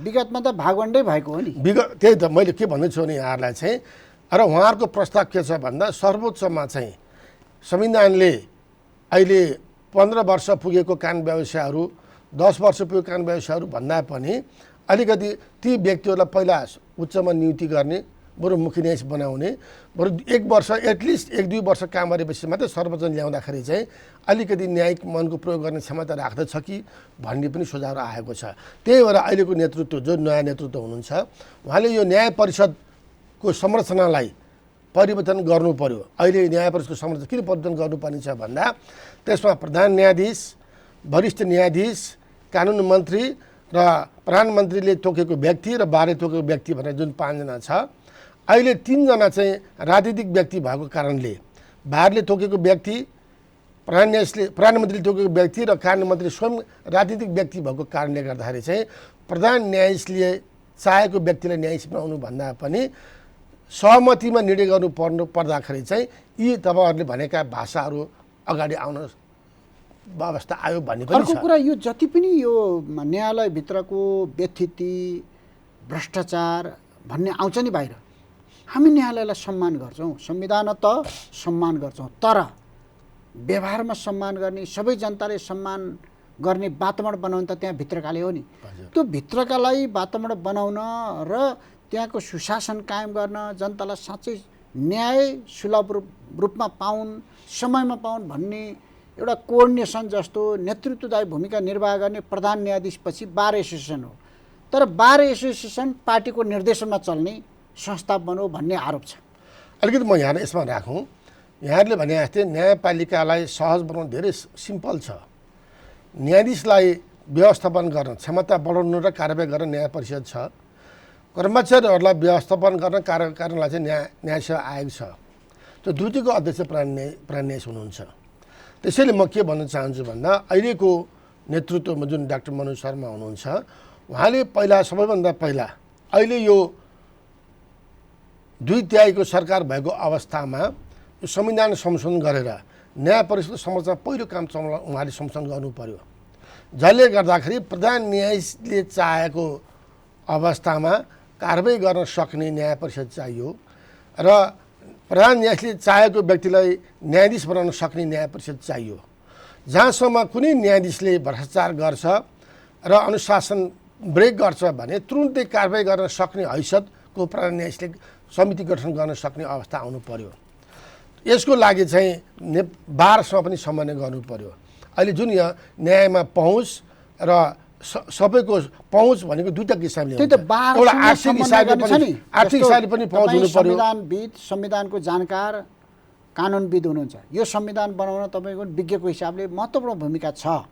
[SPEAKER 1] विगतमा त भागवण्डै भएको हो नि।
[SPEAKER 2] त्यही त मैले के भन्दैछु भने यहाँहरूलाई चाहिँ, र उहाँहरूको प्रस्ताव के छ भन्दा सर्वोच्चमा चाहिँ संविधानले अहिले 15 वर्ष पुगेको कानुन व्यवसायहरू, 10 वर्ष पुगेको कानुन व्यवसायहरू भन्दा पनि अलिकति ती व्यक्तिहरूलाई पहिला उच्चमा नियुक्ति गर्ने, बरु मुख्य न्यायाधीश बनाउने, बरु 1 वर्ष एटलिस्ट 1-2 वर्ष काम गरेपछि मात्रै सर्वोच्च ल्याउँदाखेरि चाहिँ अलिकति न्यायिक मनको प्रयोग गर्ने क्षमता राख्दछ कि भन्ने पनि सुझाव आएको छ। त्यही भएर अहिलेको नेतृत्व जो नयाँ नेतृत्व हुनुहुन्छ उहाँले यो न्याय परिषदको संरचनालाई परिवर्तन गर्नु पर्यो। अहिले न्याय परिषदको संरचना किन परिवर्तन गर्नुपर्ने छ भन्दा त्यसमा प्रधान न्यायाधीश, वरिष्ठ न्यायाधीश, कानुन मन्त्री र प्रधानमन्त्रीले तोकेको व्यक्ति र बाह्रै तोकेको व्यक्ति भनेर जुन 5 जना छ, अहिले 3 जना चाहिँ राजनीतिक व्यक्ति भएको कारणले बाह्रले तोकेको व्यक्ति, प्रधानमन्त्रीले तोकेको व्यक्ति र कानुन मन्त्री स्वयं राजनीतिक व्यक्ति भएको कारणले गर्दाखेरि चाहिँ प्रधान न्यायाधीशले चाहेको व्यक्तिलाई न्यायाधीश बनाउनु भन्दा पनि सहमतिमा निर्णय गर्नु पर्दाखेरि चाहिँ यी तपाईँहरूले भनेका भाषाहरू अगाडि आउन अवस्था आयो भन्ने पनि
[SPEAKER 1] अर्को कुरा यो जति पनि यो न्यायालयभित्रको व्यथिति भ्रष्टाचार भन्ने आउँछ नि बाहिर, हामी न्यायालयलाई सम्मान गर्छौँ, संविधान त सम्मान गर्छौँ, तर व्यवहारमा सम्मान गर्ने, सबै जनताले सम्मान गर्ने वातावरण बनाउनु त त्यहाँ भित्रकाले हो नि। त्यो भित्रकालाई वातावरण बनाउन र त्यहाँको सुशासन कायम गर्न, जनतालाई साँच्चै न्याय सुलभ रूपमा पाउन्, समयमा पाउन् भन्ने एउटा कोअर्डिनेसन जस्तो नेतृत्वदायी भूमिका निर्वाह गर्ने प्रधान न्यायाधीशपछि बार एसोसिएसन हो। तर बार एसोसिएसन पार्टीको निर्देशनमा चल्ने संस्था बनो भन्ने आरोप छ।
[SPEAKER 2] अलिकति म यहाँ यसमा राखौँ, यहाँहरूले भने जस्तै न्यायपालिकालाई सहज बनाउनु धेरै सिम्पल छ। न्यायाधीशलाई व्यवस्थापन गर्न, क्षमता बढाउनु र कारबाही गर्न न्याय परिषद छ। कर्मचारीहरूलाई व्यवस्थापन गर्न कार्यकारणलाई चाहिँ न्याय सेवा आयोग छ। त्यो दुईको अध्यक्ष प्रधान न्यायाधीश हुनुहुन्छ। त्यसैले म के भन्न चाहन्छु भन्दा अहिलेको नेतृत्वमा जुन डाक्टर मनोज शर्मा हुनुहुन्छ, उहाँले सबैभन्दा पहिला अहिले यो 2/3 सरकार भएको अवस्थामा यो संविधान संशोधन गरेर न्याय परिषदको संरचना पहिलो काम उहाँले संशोधन गर्नु पर्यो। जसले गर्दाखेरि प्रधान न्यायाधीशले चाहेको अवस्थामा कारबाही गर्न सक्ने न्याय परिषद चाहियो र प्रधान न्यायाधीशले चाहेको व्यक्तिलाई न्यायाधीश बनाउन सक्ने न्याय परिषद चाहियो। जहाँसम्म कुनै न्यायाधीशले भ्रष्टाचार गर्छ र अनुशासन ब्रेक गर्छ भने तुरुन्तै कारबाही गर्न सक्ने हैसियतको प्रधान न्यायाधीशले समिति गठन गर्न सक्ने अवस्था आउनु पर्यो। यसको लागि चाहिँ बारसँग पनि समन्वय गर्नु पर्यो। अहिले जुन यहाँ न्यायमा पहुँच र सबैको पहुँच भनेको दुईटा किसिमले हुन्छ। एउटा आर्थिक हिसाबले पनि पहुँच हुनु पर्यो।
[SPEAKER 1] संविधानविद, संविधानको जानकार, कानुनविद हुनुहुन्छ। यो संविधान बनाउन तपाईँको विज्ञको हिसाबले महत्त्वपूर्ण भूमिका छ।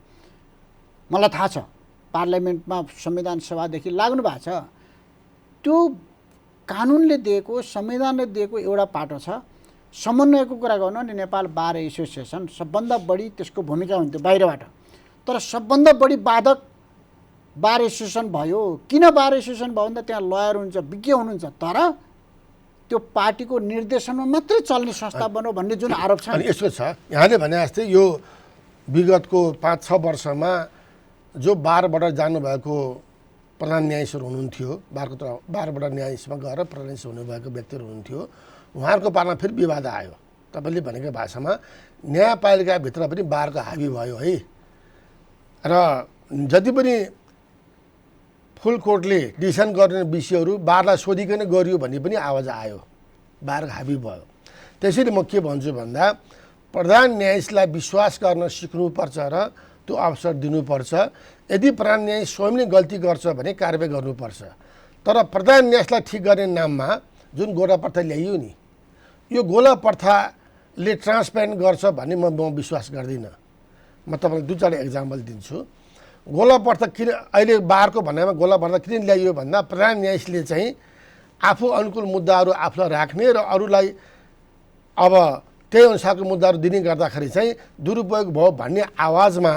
[SPEAKER 1] मलाई थाहा छ, पार्लियामेन्टमा संविधान सभादेखि लाग्नु भएको छ। त्यो कानुनले दिएको, संविधानले दिएको एउटा पाटो छ। समन्वयको कुरा गर्नु नि, नेपाल बार एसोसिएसन सबभन्दा बढी त्यसको भूमिका हुन्थ्यो बाहिरबाट। तर सबभन्दा बढी बाधक बार एसोसिएसन भयो। किन बार एसोसिएसन भयो भन्दा त्यहाँ लयर हुनुहुन्छ, विज्ञ हुनुहुन्छ, तर त्यो पार्टीको निर्देशनमा मात्रै चल्ने संस्था बन्यो भन्ने जुन आरोप छ।
[SPEAKER 2] अनि यस्तो छ, यहाँले भने जस्तै यो विगतको 5-6 वर्षमा जो बारबाट जानुभएको प्रधान न्यायाधीशहरू हुनुहुन्थ्यो, बारबाट न्यायाधीशमा गएर प्रधान न्यायाधीश हुनुभएको व्यक्तिहरू हुनुहुन्थ्यो, उहाँहरूको बारमा फेरि विवाद आयो। तपाईँले भनेको भाषामा न्यायपालिकाभित्र पनि बारको हाबी भयो है। र जति पनि फुल कोर्टले डिसिसन गर्ने विषयहरू बारलाई सोधिकन गरियो भन्ने पनि आवाज आयो, बारको हाबी भयो। त्यसैले म के भन्छु भन्दा प्रधान न्यायाधीशलाई विश्वास गर्न सिक्नुपर्छ र त्यो अवसर दिनुपर्छ। यदि प्रधान न्यायाधीश स्वयंले गल्ती गर्छ भने कारबाही गर्नुपर्छ। तर प्रधान न्यायाधीशलाई ठिक गर्ने नाममा जुन गोला प्रथा ल्याइयो नि, यो गोला प्रथाले ट्रान्सपेरेन्ट गर्छ भन्ने म विश्वास गर्दिनँ। म तपाईँलाई 2-4 एक्जाम्पल दिन्छु। गोला प्रथा किन अहिले बारको भन्नेमा गोला प्रथा किन ल्याइयो भन्दा प्रधान न्यायाधीशले चाहिँ आफू अनुकूल मुद्दाहरू आफूलाई राख्ने र अरूलाई अब त्यही अनुसारको मुद्दाहरू दिने गर्दाखेरि चाहिँ दुरुपयोग भयो भन्ने आवाजमा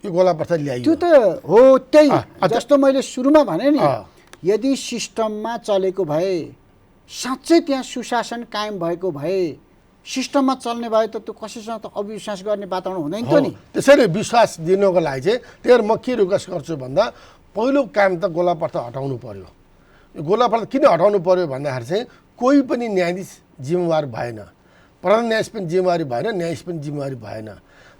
[SPEAKER 2] यो गोला प्रथा ल्याइयो।
[SPEAKER 1] त्यो त हो, त्यही जस्तो मैले सुरुमा भने नि, यदि सिस्टममा चलेको भए, साँच्चै त्यहाँ सुशासन कायम भएको भए, सिस्टममा चल्ने भए त त्यो कसैसँग त अविश्वास गर्ने वातावरण हुँदैन थियो नि।
[SPEAKER 2] त्यसैले विश्वास दिनुको लागि चाहिँ त्यही म के रिक्वेस्ट गर्छु भन्दा पहिलो काम त गोला प्रथा हटाउनु पर्यो। यो गोला प्रथा किन हटाउनु पर्यो भन्दाखेरि चाहिँ कोही पनि न्यायाधीश जिम्मेवार भएन, प्रधान न्यायाधीश पनि जिम्मेवारी भएन, न्यायाधीश पनि जिम्मेवारी भएन।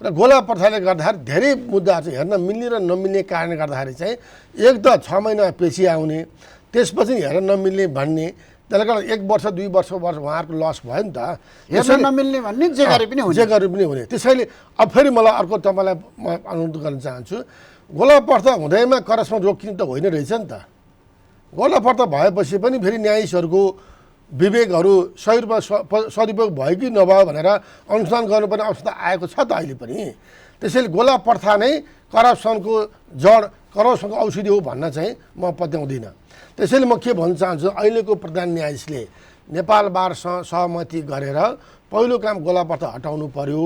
[SPEAKER 2] र गोला प्रथाले गर्दाखेरि धेरै मुद्दाहरू चाहिँ हेर्न मिल्ने र नमिल्ने कारणले गर्दाखेरि चाहिँ एक त 6 महिना पछि आउने, त्यसपछि हेर्न नमिल्ने भन्ने त्यसले गर्दा 1 वर्ष 2 वर्ष उहाँहरूको लस भयो नि त।
[SPEAKER 1] हेर्न नमिल्ने भन्ने जे गरे पनि हुने।
[SPEAKER 2] जे गरे पनि हुने। त्यसैले अब फेरि मलाई अर्को तपाईँलाई म अनुरोध गर्न चाहन्छु, गोलापर्दा हुँदैमा करप्सन रोकिनु त होइन रहेछ नि त। गोलापर्दा भएपछि पनि फेरि न्यायाधीशहरूको विवेकहरू सदुपयोग भयो कि नभयो भनेर अनुसन्धान गर्नुपर्ने अवस्था आएको छ त अहिले पनि। त्यसैले गोलापर्दा नै करप्सनको जड, करप्सनको औषधि हो भन्न चाहिँ म पत्याउँदिनँ। त्यसैले म के भन्न चाहन्छु, अहिलेको प्रधान न्यायाधीशले नेपाल बारसँग सहमति गरेर पहिलो काम गोलापर्दा हटाउनु पर्यो,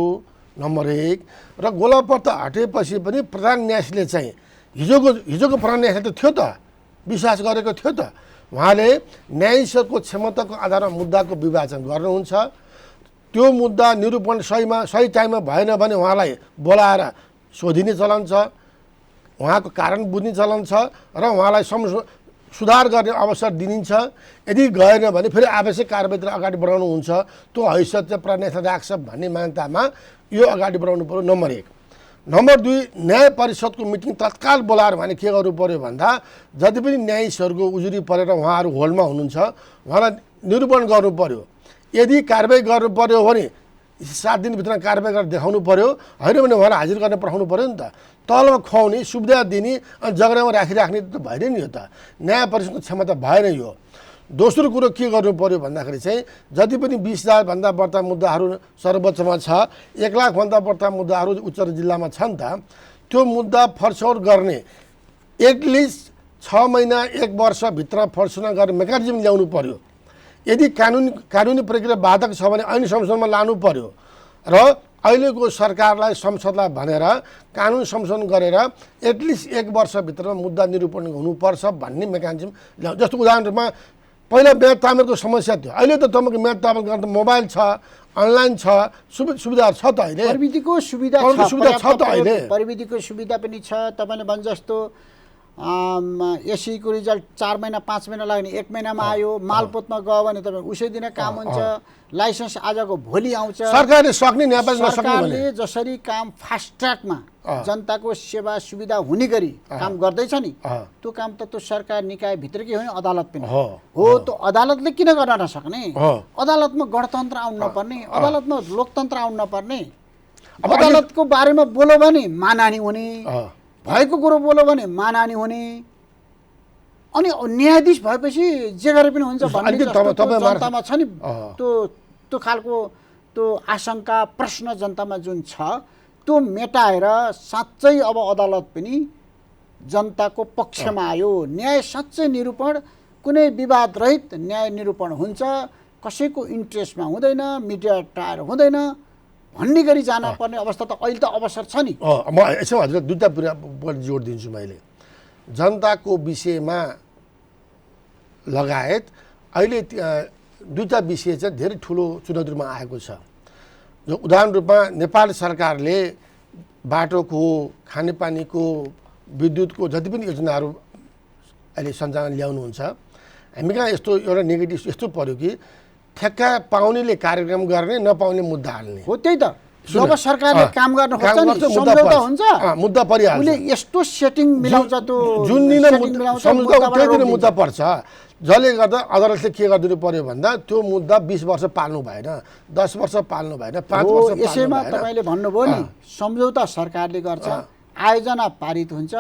[SPEAKER 2] नम्बर 1। र गोलापर्दा हटेपछि पनि प्रधान न्यायाधीशले चाहिँ हिजोको प्रधान न्यायाधीशले त थियो त, विश्वास गरेको थियो त, उहाँले न्यायाधीशको क्षमताको आधारमा मुद्दाको विभाजन गर्नुहुन्छ। त्यो मुद्दा निरूपण सही टाइममा भएन भने उहाँलाई बोलाएर सोधिने चलन छ, उहाँको कारण बुझ्ने चलन छ र उहाँलाई सुधार गर्ने अवसर दिनिन्छ। यदि गएन भने फेरि आवश्यक कारबाहीतिर अगाडि बढाउनुहुन्छ। त्यो हैसियत चाहिँ प्रधान न्यायाधीशले राख्छ भन्ने मान्यतामा यो अगाडि बढाउनु पर्यो, नम्बर 1। नम्बर 2, न्याय परिषदको मिटिङ तत्काल बोलाएर भने के गर्नु पर्यो भन्दा जति पनि न्यायाधीशहरूको उजुरी परेर उहाँहरू होल्डमा हुनुहुन्छ उहाँलाई निरूपण गर्नु पर्यो। यदि कारबाही गर्नु पर्यो भने 7 दिनभित्र कारबाही गरेर देखाउनु पर्यो, होइन भने उहाँलाई हाजिर गर्न पठाउनु पर्यो नि त। तलमा खुवाउने, सुविधा दिने अनि जग्गामा राखिराख्ने त भएन नि यो त। न्याय परिषदको क्षमता भएन यो। दोस्रो कुरो के गर्नु पर्यो भन्दाखेरि चाहिँ जति पनि 20,000 भन्दा बढ्ता मुद्दाहरू सर्वोच्चमा छ, 1 लाखभन्दा बढ्ता मुद्दाहरू उच्च जिल्लामा छ नि त, त्यो मुद्दा फर्सआउट गर्ने एटलिस्ट 6 महिना 1 वर्षभित्र फर्सआउट गर्ने मेकानिजम ल्याउनु पर्यो। यदि कानुनी प्रक्रिया बाधक छ भने ऐन संशोधनमा लानु पर्यो र अहिलेको सरकारलाई, संसदलाई भनेर कानुन संशोधन गरेर एटलिस्ट 1 वर्षभित्र मुद्दा निरूपण हुनुपर्छ भन्ने मेकानिजम ल्याउ। जस्तो उदाहरण रूपमा पहिला म्याद तामेरको समस्या थियो, अहिले त तपाईँको म्याद तामेर गर्न त मोबाइल छ, अनलाइन छ, सुविधाहरू छ त अहिले।
[SPEAKER 1] प्रविधिको सुविधा
[SPEAKER 2] छ त अहिले।
[SPEAKER 1] प्रविधिको सुविधा पनि छ। तपाईँले भने जस्तो एसईको रिजल्ट 4 महिना 5 महिना लाग्ने 1 महिनामा आयो। मालपोतमा गयो भने तपाईँ उसै दिन काम हुन्छ। लाइसेन्स आजको भोलि आउँछ।
[SPEAKER 2] सरकारले सक्ने, नेपाली नसक्ने
[SPEAKER 1] सरकारले जसरी काम फास्ट ट्र्याकमा जनताको सेवा सुविधा हुने गरी काम गर्दैछ नि, त्यो काम त त्यो सरकार निकायभित्रकै होइन, अदालत पनि हो। त्यो अदालतले किन गर्न नसक्ने? अदालतमा गणतन्त्र आउनु नपर्ने, अदालतमा लोकतन्त्र आउनु नपर्ने? अदालतको बारेमा बोल्यो भने मानहानि हुने, भएको कुरो बोल्यो भने मानहानि हुने, अनि न्यायाधीश भएपछि जे गरे पनि हुन्छ भन्ने जनतामा छ नि। त्यो खालको त्यो आशंका, प्रश्न जनतामा जुन छ, त्यो मेटाएर साँच्चै अब अदालत पनि जनताको पक्षमा आयो। न्याय साँच्चै निरूपण, कुनै विवाद रहित न्याय निरूपण हुन्छ, कसैको इन्ट्रेस्टमा हुँदैन, मिडिया ट्रायल हुँदैन भन्ने गरी जान पर्ने अवस्था त अहिले त अवसर छ नि।
[SPEAKER 2] म यसो हजुर दुईवटा कुरा जोड दिन्छु मैले। जनताको विषयमा लगायत अहिले दुईवटा विषय चाहिँ धेरै ठुलो चुनौतीमा आएको छ। जो उदाहरण रूपमा नेपाल सरकारले बाटोको, खानेपानीको, विद्युतको जति पनि योजनाहरू अहिले सञ्चालन ल्याउनुहुन्छ, हामी कहाँ यस्तो एउटा नेगेटिभ यस्तो पर्यो कि ठेक्का पाउनेले कार्यक्रम गर्ने, नपाउने मुद्दा हाल्ने हो।
[SPEAKER 1] त्यही त जब सरकारले काम गर्न खोज्छ नि, सम्झौता हुन्छ,
[SPEAKER 2] मुद्दा परिहाल्छ।
[SPEAKER 1] उसले यस्तो सेटिङ मिलाउँछ, त्यो
[SPEAKER 2] जुन दिन मुद्दा पर्छ, जसले गर्दा अदालतले के गरिदिनु पर्यो भन्दा त्यो मुद्दा 20 वर्ष पाल्नु भएन, 10 वर्ष पाल्नु भएन, 5 वर्ष।
[SPEAKER 1] यसैमा तपाईँले भन्नुभयो नि, सम्झौता सरकारले गर्छ, आयोजना पारित हुन्छ,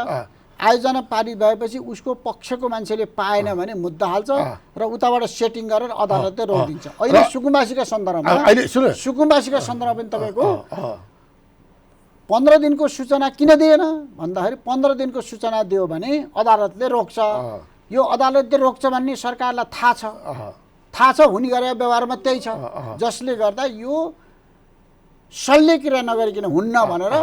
[SPEAKER 1] आयोजना पारित भएपछि उसको पक्षको मान्छेले पाएन भने मुद्दा हाल्छ र उताबाट सेटिङ गरेर अदालतले रोकिदिन्छ। अहिले सुकुम्बासीका सन्दर्भमा पनि तपाईँको 15 दिनको सूचना किन दिएन भन्दाखेरि 15 दिनको सूचना दियो भने अदालतले रोक्छ। यो अदालतले रोक्छ भन्ने सरकारलाई थाहा छ, हुने गरेको व्यवहारमा त्यही छ, जसले गर्दा यो शल्यक्रिया नगरिकन हुन्न भनेर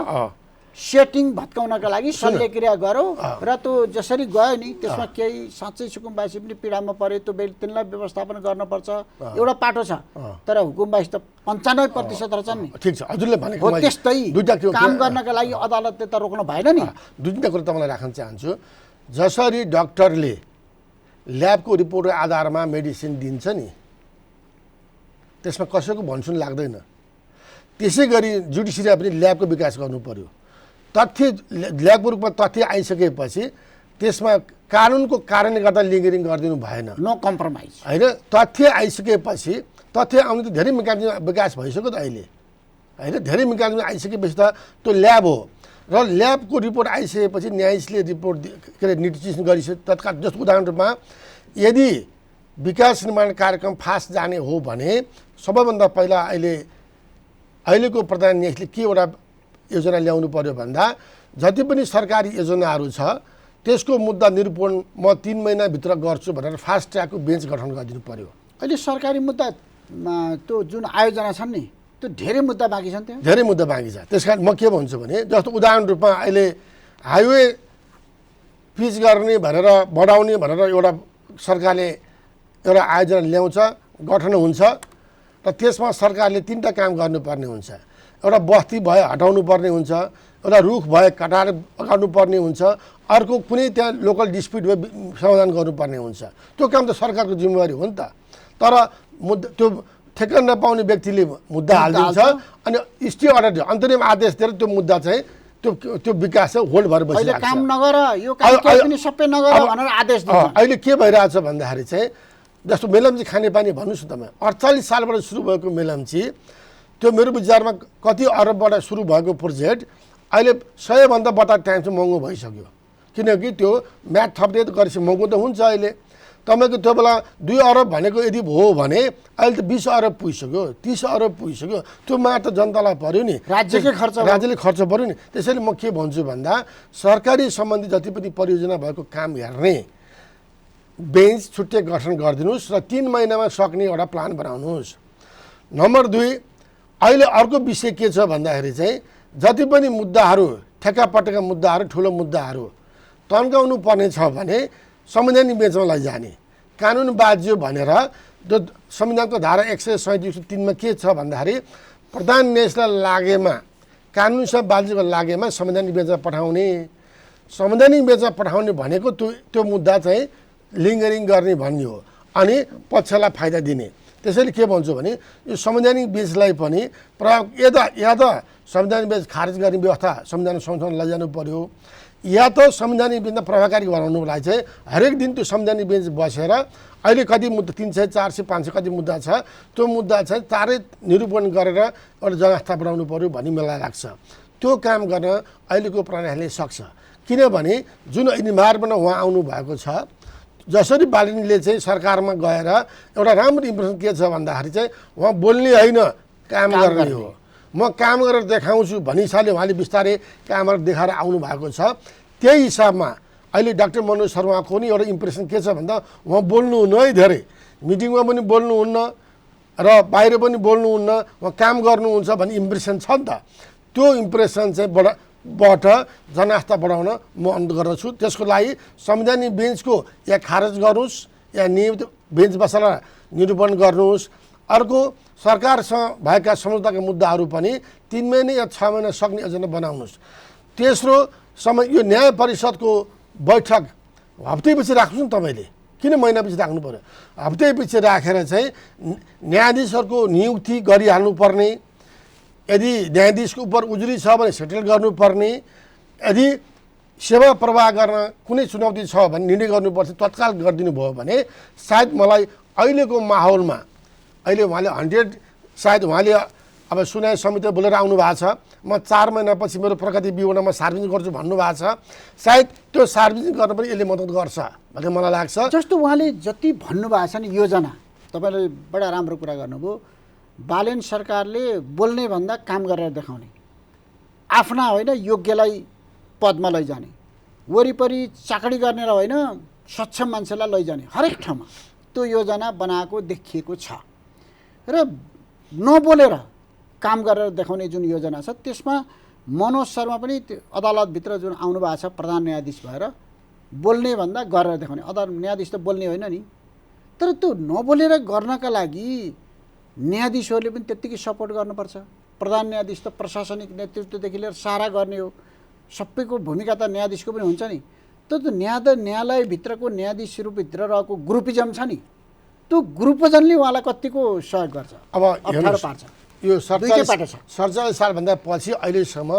[SPEAKER 1] सेटिङ भत्काउनका लागि शल्यक्रिया गरौँ र त्यो जसरी गयो नि, त्यसमा केही साँच्चै सुकुम्बासी पनि पीडामा पऱ्यो, त्यो तिनलाई व्यवस्थापन गर्नुपर्छ। एउटा पाटो छ, तर हुकुमबासी त 95% रहेछन् नि।
[SPEAKER 2] ठिक छ, हजुरले भनेको
[SPEAKER 1] त्यस्तै काम गर्नका लागि अदालतले त रोक्नु भएन नि।
[SPEAKER 2] दुईवटा कुरा तपाईँलाई राख्न चाहन्छु। जसरी डाक्टरले ल्याबको रिपोर्टको आधारमा मेडिसिन दिन्छ नि, त्यसमा कसैको भनसुन लाग्दैन। त्यसै गरी जुडिसियरीले पनि ल्याबको विकास गर्नु पर्यो। तथ्य ल्याबको रूपमा तथ्य आइसकेपछि त्यसमा कानुनको कारणले गर्दा लिङ्गरिङ गरिदिनु भएन।
[SPEAKER 1] नो कम्प्रोमाइज
[SPEAKER 2] होइन, तथ्य आइसकेपछि तथ्य आउनु त धेरै मेकानिजम विकास भइसक्यो त अहिले होइन। धेरै मेकानिजम आइसकेपछि त त्यो ल्याब हो र ल्याबको रिपोर्ट आइसकेपछि न्यायाधीशले रिपोर्ट के अरे नोटिफिकेसन गरिसक्यो तत्काल। जस्तो उदाहरण रूपमा यदि विकास निर्माण कार्यक्रम फास्ट जाने हो भने सबैभन्दा पहिला अहिलेको प्रधान न्यायाधीशले के एउटा योजना ल्याउनु पर्यो भन्दा जति पनि सरकारी योजनाहरू छ त्यसको मुद्दा निरूपण म 3 महिनाभित्र गर्छु भनेर फास्ट ट्र्याकको बेन्च गठन गरिदिनु पर्यो।
[SPEAKER 1] अहिले सरकारी मुद्दा त्यो जुन आयोजना छन् नि त्यो धेरै मुद्दा बाँकी छन्, त्यहाँ
[SPEAKER 2] धेरै मुद्दा बाँकी छ। त्यस कारण म के भन्छु भने जस्तो उदाहरण रूपमा अहिले हाइवे पिच गर्ने भनेर बढाउने भनेर एउटा सरकारले एउटा आयोजना ल्याउँछ, गठन हुन्छ र त्यसमा सरकारले 3टा काम गर्नुपर्ने हुन्छ। एउटा बस्ती भए हटाउनु पर्ने हुन्छ, एउटा रुख भए कटाएर लगाउनु पर्ने हुन्छ, अर्को कुनै त्यहाँ लोकल डिस्प्युट भए समाधान गर्नुपर्ने हुन्छ। त्यो काम त सरकारको जिम्मेवारी हो नि त। तर मुद्दा त्यो ठेक्का नपाउने व्यक्तिले मुद्दा हालिदिन्छ अनि स्टे अर्डर अन्तरिम आदेश दिएर त्यो मुद्दा चाहिँ त्यो विकास चाहिँ होल्ड भएर बसिरहेको छ।
[SPEAKER 1] काम नगर यो काम केही पनि सबै नगर भनेर आदेश दिन्छ।
[SPEAKER 2] अहिले के भइरहेछ भन्दाखेरि चाहिँ जस्तो मेलम्ची खानेपानी भन्नुहोस् न तपाईँ 48 सालबाट सुरु भएको मेलम्ची त्यो मेरो विचारमा कति अरबबाट सुरु भएको प्रोजेक्ट अहिले 100 भन्दा बढी टाइम चाहिँ महँगो भइसक्यो। किनकि त्यो म्याट थप्दै गरेपछि महँगो त हुन्छ। अहिले तपाईँको त्यो बेला 2 अरब भनेको यदि हो भने अहिले त 20 अरब पुगिसक्यो, 30 अरब पुगिसक्यो। त्यो माग त जनतालाई पर्यो नि, राज्यले खर्च पर्यो नि। त्यसैले म के भन्छु भन्दा सरकारी सम्बन्धी जति पनि परियोजना भएको काम हेर्ने बेन्च छुट्टै गठन गरिदिनुहोस् र 3 महिनामा सक्ने एउटा प्लान बनाउनुहोस्। नम्बर 2 अहिले अर्को विषय के छ भन्दाखेरि चाहिँ जति पनि मुद्दाहरू ठेक्कापट्टिका मुद्दाहरू ठुलो मुद्दाहरू तन्काउनु पर्ने छ भने संवैधानिक बेन्चमा लैजाने कानुन बाज्यो भनेर जो संविधानको धारा 137(3) मा के छ भन्दाखेरि प्रधान न्यायाधीशलाई लागेमा कानुनसँग बाज्योको लागेमा संवैधानिक बेन्चमा पठाउने। संवैधानिक बेन्चमा पठाउने भनेको त्यो मुद्दा चाहिँ लिङ्गरिङ गर्ने भन्ने हो अनि पक्षलाई फाइदा दिने। त्यसैले के भन्छु भने यो संवैधानिक बेन्चलाई पनि या त संवैधानिक बेन्च खारेज गर्ने व्यवस्था संविधान संशोधन लैजानु पर्यो या त संवैधानिक बेन्चमा प्रभावकारी बनाउनुको लागि चाहिँ हरेक दिन त्यो संवैधानिक बेन्च बसेर अहिले कति मुद्दा 300, 400, 500 कति मुद्दा छ त्यो मुद्दा चाहिँ चाँडै निरूपण गरेर एउटा जनआस्था बढाउनु पर्यो भन्ने मलाई लाग्छ। त्यो काम गर्न अहिलेको प्रणालीले सक्छ। किनभने जुन इन्भाइरोमेन्टमा उहाँ आउनु भएको छ जसरी बालिनले चाहिँ सरकारमा गएर एउटा राम्रो इम्प्रेसन के छ भन्दाखेरि चाहिँ उहाँ बोल्ने होइन काम गर्ने हो। म काम गरेर देखाउँछु भन्ने हिसाबले उहाँले बिस्तारै काम गरेर देखाएर आउनु भएको छ। त्यही हिसाबमा अहिले डाक्टर मनोज शर्माको नि एउटा इम्प्रेसन के छ भन्दा उहाँ बोल्नुहुन्न है, धेरै मिटिङमा पनि बोल्नुहुन्न र बाहिर पनि बोल्नुहुन्न, उहाँ काम गर्नुहुन्छ भन्ने इम्प्रेसन छ नि त। त्यो इम्प्रेसन चाहिँ बाट जनआस्था बढाउन म अनुरोध गर्दछु। त्यसको लागि संवैधानिक बेन्चको या खारेज गर्नुहोस् या नियमित बेन्च बसेर निरूपण गर्नुहोस्। अर्को सरकारसँग भएका सम्झौताका मुद्दाहरू पनि 3 महिना या 6 महिना सक्ने योजना बनाउनुहोस्। तेस्रो समय यो न्याय परिषदको बैठक हप्तैपछि राख्नुहोस् न तपाईँले, किन महिनापछि राख्नु पर्यो? हप्तैपछि राखेर चाहिँ न्यायाधीशहरूको नियुक्ति गरिहाल्नु पर्ने। यदि न्यायाधीशको उप उजुरी छ भने सेटल गर्नुपर्ने। यदि सेवा प्रवाह गर्न कुनै चुनौती छ भने निर्णय गर्नुपर्छ तत्काल गरिदिनु भयो भने सायद मलाई अहिलेको माहौलमा अहिले उहाँले 100 सायद उहाँले अब सुनाइ समिति बोलेर आउनु भएको छ म 4 महिनापछि मेरो प्रगति विवरणमा सार्वजनिक गर्छु भन्नुभएको छ। सायद त्यो सार्वजनिक गर्न पनि यसले मद्दत गर्छ भन्ने मलाई लाग्छ।
[SPEAKER 1] जस्तो उहाँले जति भन्नुभएको छ नि योजना तपाईँले बडा राम्रो कुरा गर्नुभयो। बालेन सरकारले बोल्ने भन्दा काम गरेर देखाउने, आफ्ना होइन योग्यलाई पदमा लैजाने, वरिपरि चाकडी गर्ने र होइन सक्षम मान्छेलाई लैजाने हरेक ठाउँमा त्यो योजना बनाएको देखिएको छ। र नबोलेर काम गरेर देखाउने जुन योजना छ त्यसमा मनोज शर्मा पनि अदालतभित्र जुन आउनु भएको छ प्रधान न्यायाधीश भएर बोल्ने भन्दा गरेर देखाउने। न्यायाधीश त बोल्ने होइन नि, तर त्यो नबोलेर गर्नका लागि न्यायाधीशहरूले पनि त्यत्तिकै सपोर्ट गर्नुपर्छ। प्रधान न्यायाधीश त प्रशासनिक नेतृत्वदेखि लिएर सारा गर्ने हो, सबैको भूमिका त न्यायाधीशको पनि हुन्छ नि। तर त्यो न्यायालयभित्रको न्यायाधीशहरूभित्र रहेको ग्रुपिजम छ नि त्यो ग्रुपिजमले उहाँलाई कतिको सहयोग गर्छ।
[SPEAKER 2] अब
[SPEAKER 1] अप्ठ्यारो पार्छ।
[SPEAKER 2] यो 47 सालभन्दा पछि अहिलेसम्म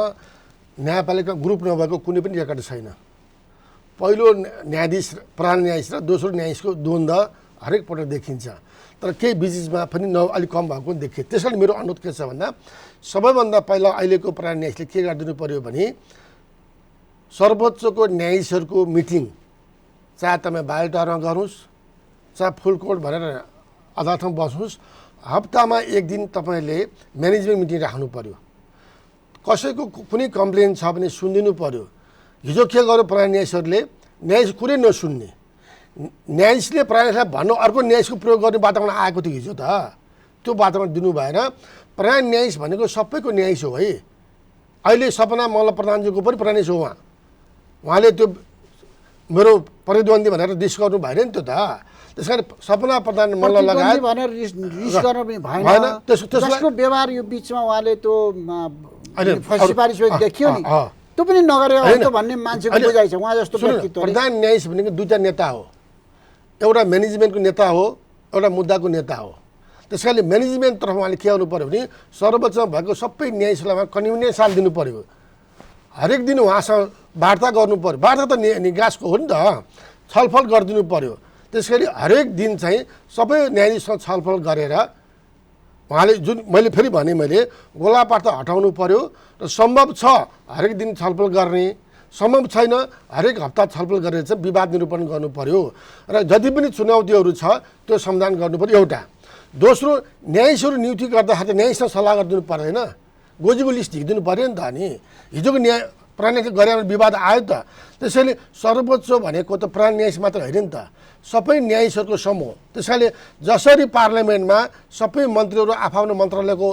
[SPEAKER 2] न्यायपालिका ग्रुप नभएको कुनै पनि रेकर्ड छैन। पहिलो न्यायाधीश प्रधान न्यायाधीश र दोस्रो न्यायाधीशको द्वन्द्व हरेक पटक देखिन्छ, तर केही बिचमा पनि अलिक कम भएको देखियो। त्यसैले मेरो अनुरोध के छ भन्दा सबैभन्दा पहिला अहिलेको प्रधान न्यायाधीशले के गरिदिनु पर्यो भने सर्वोच्चको न्यायाधीशहरूको मिटिङ चाहे तपाईँ बायोटारमा गर्नुहोस् चाहे फुल कोर्ट भनेर अदालतमा बस्नुहोस्, हप्तामा एक दिन तपाईँले म्यानेजमेन्ट मिटिङ राख्नु पर्यो। कसैको कुनै कम्प्लेन छ भने सुनिदिनु पर्यो। हिजो के गर्यो प्रधान न्यायाधीशहरूले, न्यायाधीश कुरै नसुन्ने, न्यायाधीशले प्रधान न्यायाधीशलाई भन्नु अर्को न्यायाधीशको प्रयोग गर्ने वातावरण आएको थियो हिजो त, त्यो वातावरण दिनु भएन। प्रधान न्यायाधीश भनेको सबैको न्यायाधीश हो है। अहिले सपना मल्ल प्रधानजीको पनि प्रधान न्यायाधीश हो उहाँले त्यो मेरो प्रतिद्वन्दी भनेर रिस गर्नु भएन नि त्यो त। त्यस कारण सपना प्रधान मल्ल लगायत
[SPEAKER 1] भनेर रिस गर्न पनि भएन। त्यसको व्यवहार यो बिचमा उहाँले त्यो सिफारिस देखियो नि, त्यो पनि नगरे हो भन्ने मान्छेको बुझाइ छ। उहाँ जस्तो व्यक्तित्व
[SPEAKER 2] प्रधान न्यायाधीश भनेको दुईटा नेता हो, एउटा म्यानेजमेन्टको नेता हो, एउटा मुद्दाको नेता हो। त्यस कारणले म्यानेजमेन्ट तर्फ उहाँले के गर्नु पऱ्यो भने सर्वोच्चमा भएको सबै न्यायाधीशलाई कन्भिनियन्स हाल दिनु पऱ्यो। हरेक दिन उहाँसँग वार्ता गर्नु पऱ्यो। वार्ता त निकासको हो नि त, छलफल गरिदिनु पऱ्यो। त्यस गरी हरेक दिन चाहिँ सबै न्यायाधीशसँग छलफल गरेर उहाँले जुन मैले फेरि भने मैले गोलापाट त हटाउनु पऱ्यो र सम्भव छ हरेक दिन छलफल गर्ने, सम्भव छैन हरेक हप्ता छलफल गरेर चाहिँ विवाद निरूपण गर्नु पऱ्यो र जति पनि चुनौतीहरू छ त्यो समाधान गर्नु पऱ्यो एउटा। दोस्रो, न्यायाधीशहरू नियुक्ति गर्दाखेरि त न्यायाधीशसँग सल्लाह गरिदिनु पर्दैन, गोजीको लिस्ट झिकिदिनु पऱ्यो नि त। अनि हिजोको न्याय प्रधान न्यायाधीश गरेर विवाद आयो त। त्यसैले सर्वोच्च भनेको त प्रधान न्यायाधीश मात्र होइन नि त, सबै न्यायाधीशहरूको समूह। त्यसैले जसरी पार्लियामेन्टमा सबै मन्त्रीहरू आफ्नो मन्त्रालयको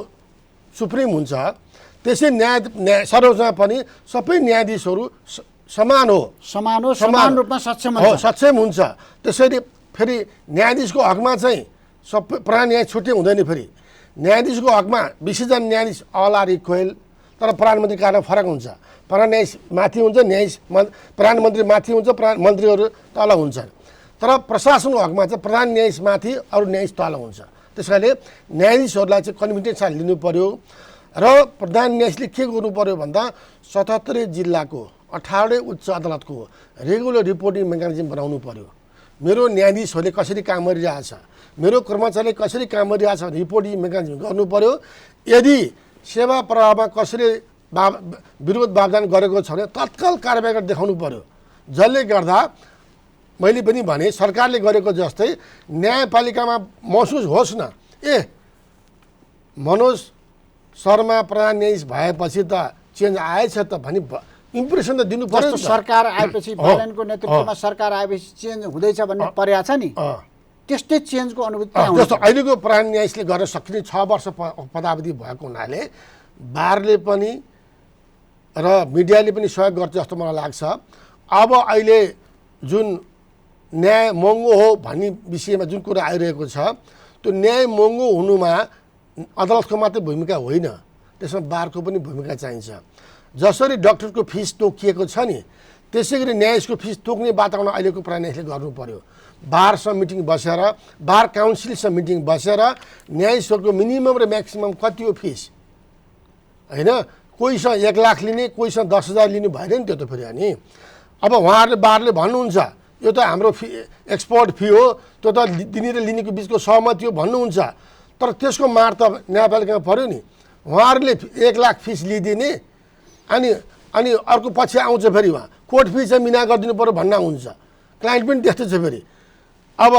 [SPEAKER 2] सुप्रिम हुन्छ, त्यसै सर्वोच्चमा पनि सबै न्यायाधीशहरू समान हो,
[SPEAKER 1] समान रूपमा
[SPEAKER 2] सक्षम हुन्छ। त्यसैले फेरि न्यायाधीशको हकमा चाहिँ सबै प्रधान न्यायाधीश छुट्टै हुँदैन। फेरि न्यायाधीशको हकमा 20जना न्यायाधीश अल आर इक्वेल, तर प्रधानमन्त्री कारण फरक हुन्छ। प्रधान न्यायाधीश माथि हुन्छ, न्यायाधीश प्रधानमन्त्री माथि हुन्छ, मन्त्रीहरू तल हुन्छन्। तर प्रशासनको हकमा चाहिँ प्रधान न्यायाधीश माथि अरू न्यायाधीश तल हुन्छ। त्यस कारणले न्यायाधीशहरूलाई चाहिँ कन्भिनियन्स लिनु पर्यो र प्रधान न्यायाधीशले के गर्नु पर्यो भन्दा 77 जिल्लाको 18 उच्च अदालतको रेगुलर रिपोर्टिङ मेकानिजम बनाउनु पर्यो। मेरो न्यायाधीशहरूले कसरी काम गरिरहेछ, मेरो कर्मचारीले कसरी काम गरिरहेछ रिपोर्टिङ मेकानिजम गर्नु पर्यो। यदि सेवा प्रवाहमा कसैले विरोध वाग्दान गरेको छ भने तत्काल कारबाही गरेर देखाउनु पर्यो, जसले गर्दा मैले पनि भने सरकारले गरेको जस्तै न्यायपालिकामा महसुस होस् न, मनोज शर्मा प्रधान न्यायाधीश भएपछि त चेन्ज आएछ त भनी इम्प्रेसन त दिनु पर्यो।
[SPEAKER 1] सरकार आएपछि बालनको नेतृत्वमा सरकार आएपछि चेन्ज हुँदैछ भन्ने परेको छ नि, त्यस्तै चेन्जको अनुभूति
[SPEAKER 2] जस्तो अहिलेको प्रधान न्यायाधीशले गर्न सकिने 6 वर्ष पदावधि भएको हुनाले बारले पनि र मिडियाले पनि सहयोग गर्छ जस्तो मलाई लाग्छ। अब अहिले जुन न्याय महँगो हो भन्ने विषयमा जुन कुरा आइरहेको छ, त्यो न्याय महँगो हुनुमा अदालतको मात्रै भूमिका होइन, त्यसमा बारको पनि भूमिका चाहिन्छ। जसरी डक्टरको फिस तोकिएको छ नि, त्यसै गरी न्यायाधीशको फिस तोक्ने वातावरण अहिलेको प्रधान न्यायाधीशले गर्नु पर्यो। बारसँग मिटिङ बसेर, बार काउन्सिलसँग मिटिङ बसेर न्यायाधीशहरूको मिनिमम र म्याक्सिमम कति हो फिस, होइन कोहीसँग 1 लाख लिने, कोहीसँग 10,000 लिनु भएन नि त्यो त फेरि। अनि अब उहाँहरूले बारले भन्नुहुन्छ यो त हाम्रो एक्सपोर्ट फी हो, त्यो त दिने र लिनेको बिचको सहमति हो भन्नुहुन्छ, तर त्यसको मार त न्यायपालिकामा पऱ्यो नि। उहाँहरूले 1 लाख फिस लिइदिने अनि अर्को पछि आउँछ फेरि उहाँ कोर्ट फी चाहिँ मिना गरिदिनु पऱ्यो भन्न हुन्छ। क्लाइन्ट पनि त्यस्तै छ फेरि। अब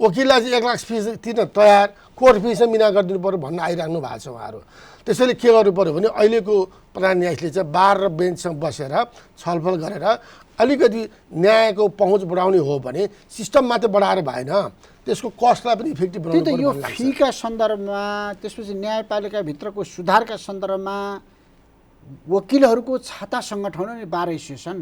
[SPEAKER 2] वकिललाई चाहिँ 1 लाख फिस तिर्न तयार, कोर्ट फी चाहिँ मिना गरिदिनु पऱ्यो भन्न आइराख्नु भएको छ उहाँहरू। त्यसैले के गर्नु पऱ्यो भने अहिलेको प्रधान न्यायाधीशले चाहिँ बार र बेन्चसँग बसेर छलफल गरेर अलिकति न्यायको पहुँच बढाउने हो भने सिस्टम मात्रै बढाएर भएन, त्यसको कस्टलाई पनि इफेक्टिभ बनाउनु पर्यो।
[SPEAKER 1] यो फीका सन्दर्भमा, त्यसपछि न्यायपालिकाभित्रको सुधारका सन्दर्भमा वकिलहरूको छाता सङ्गठन हो नि बार एसोसिएसन,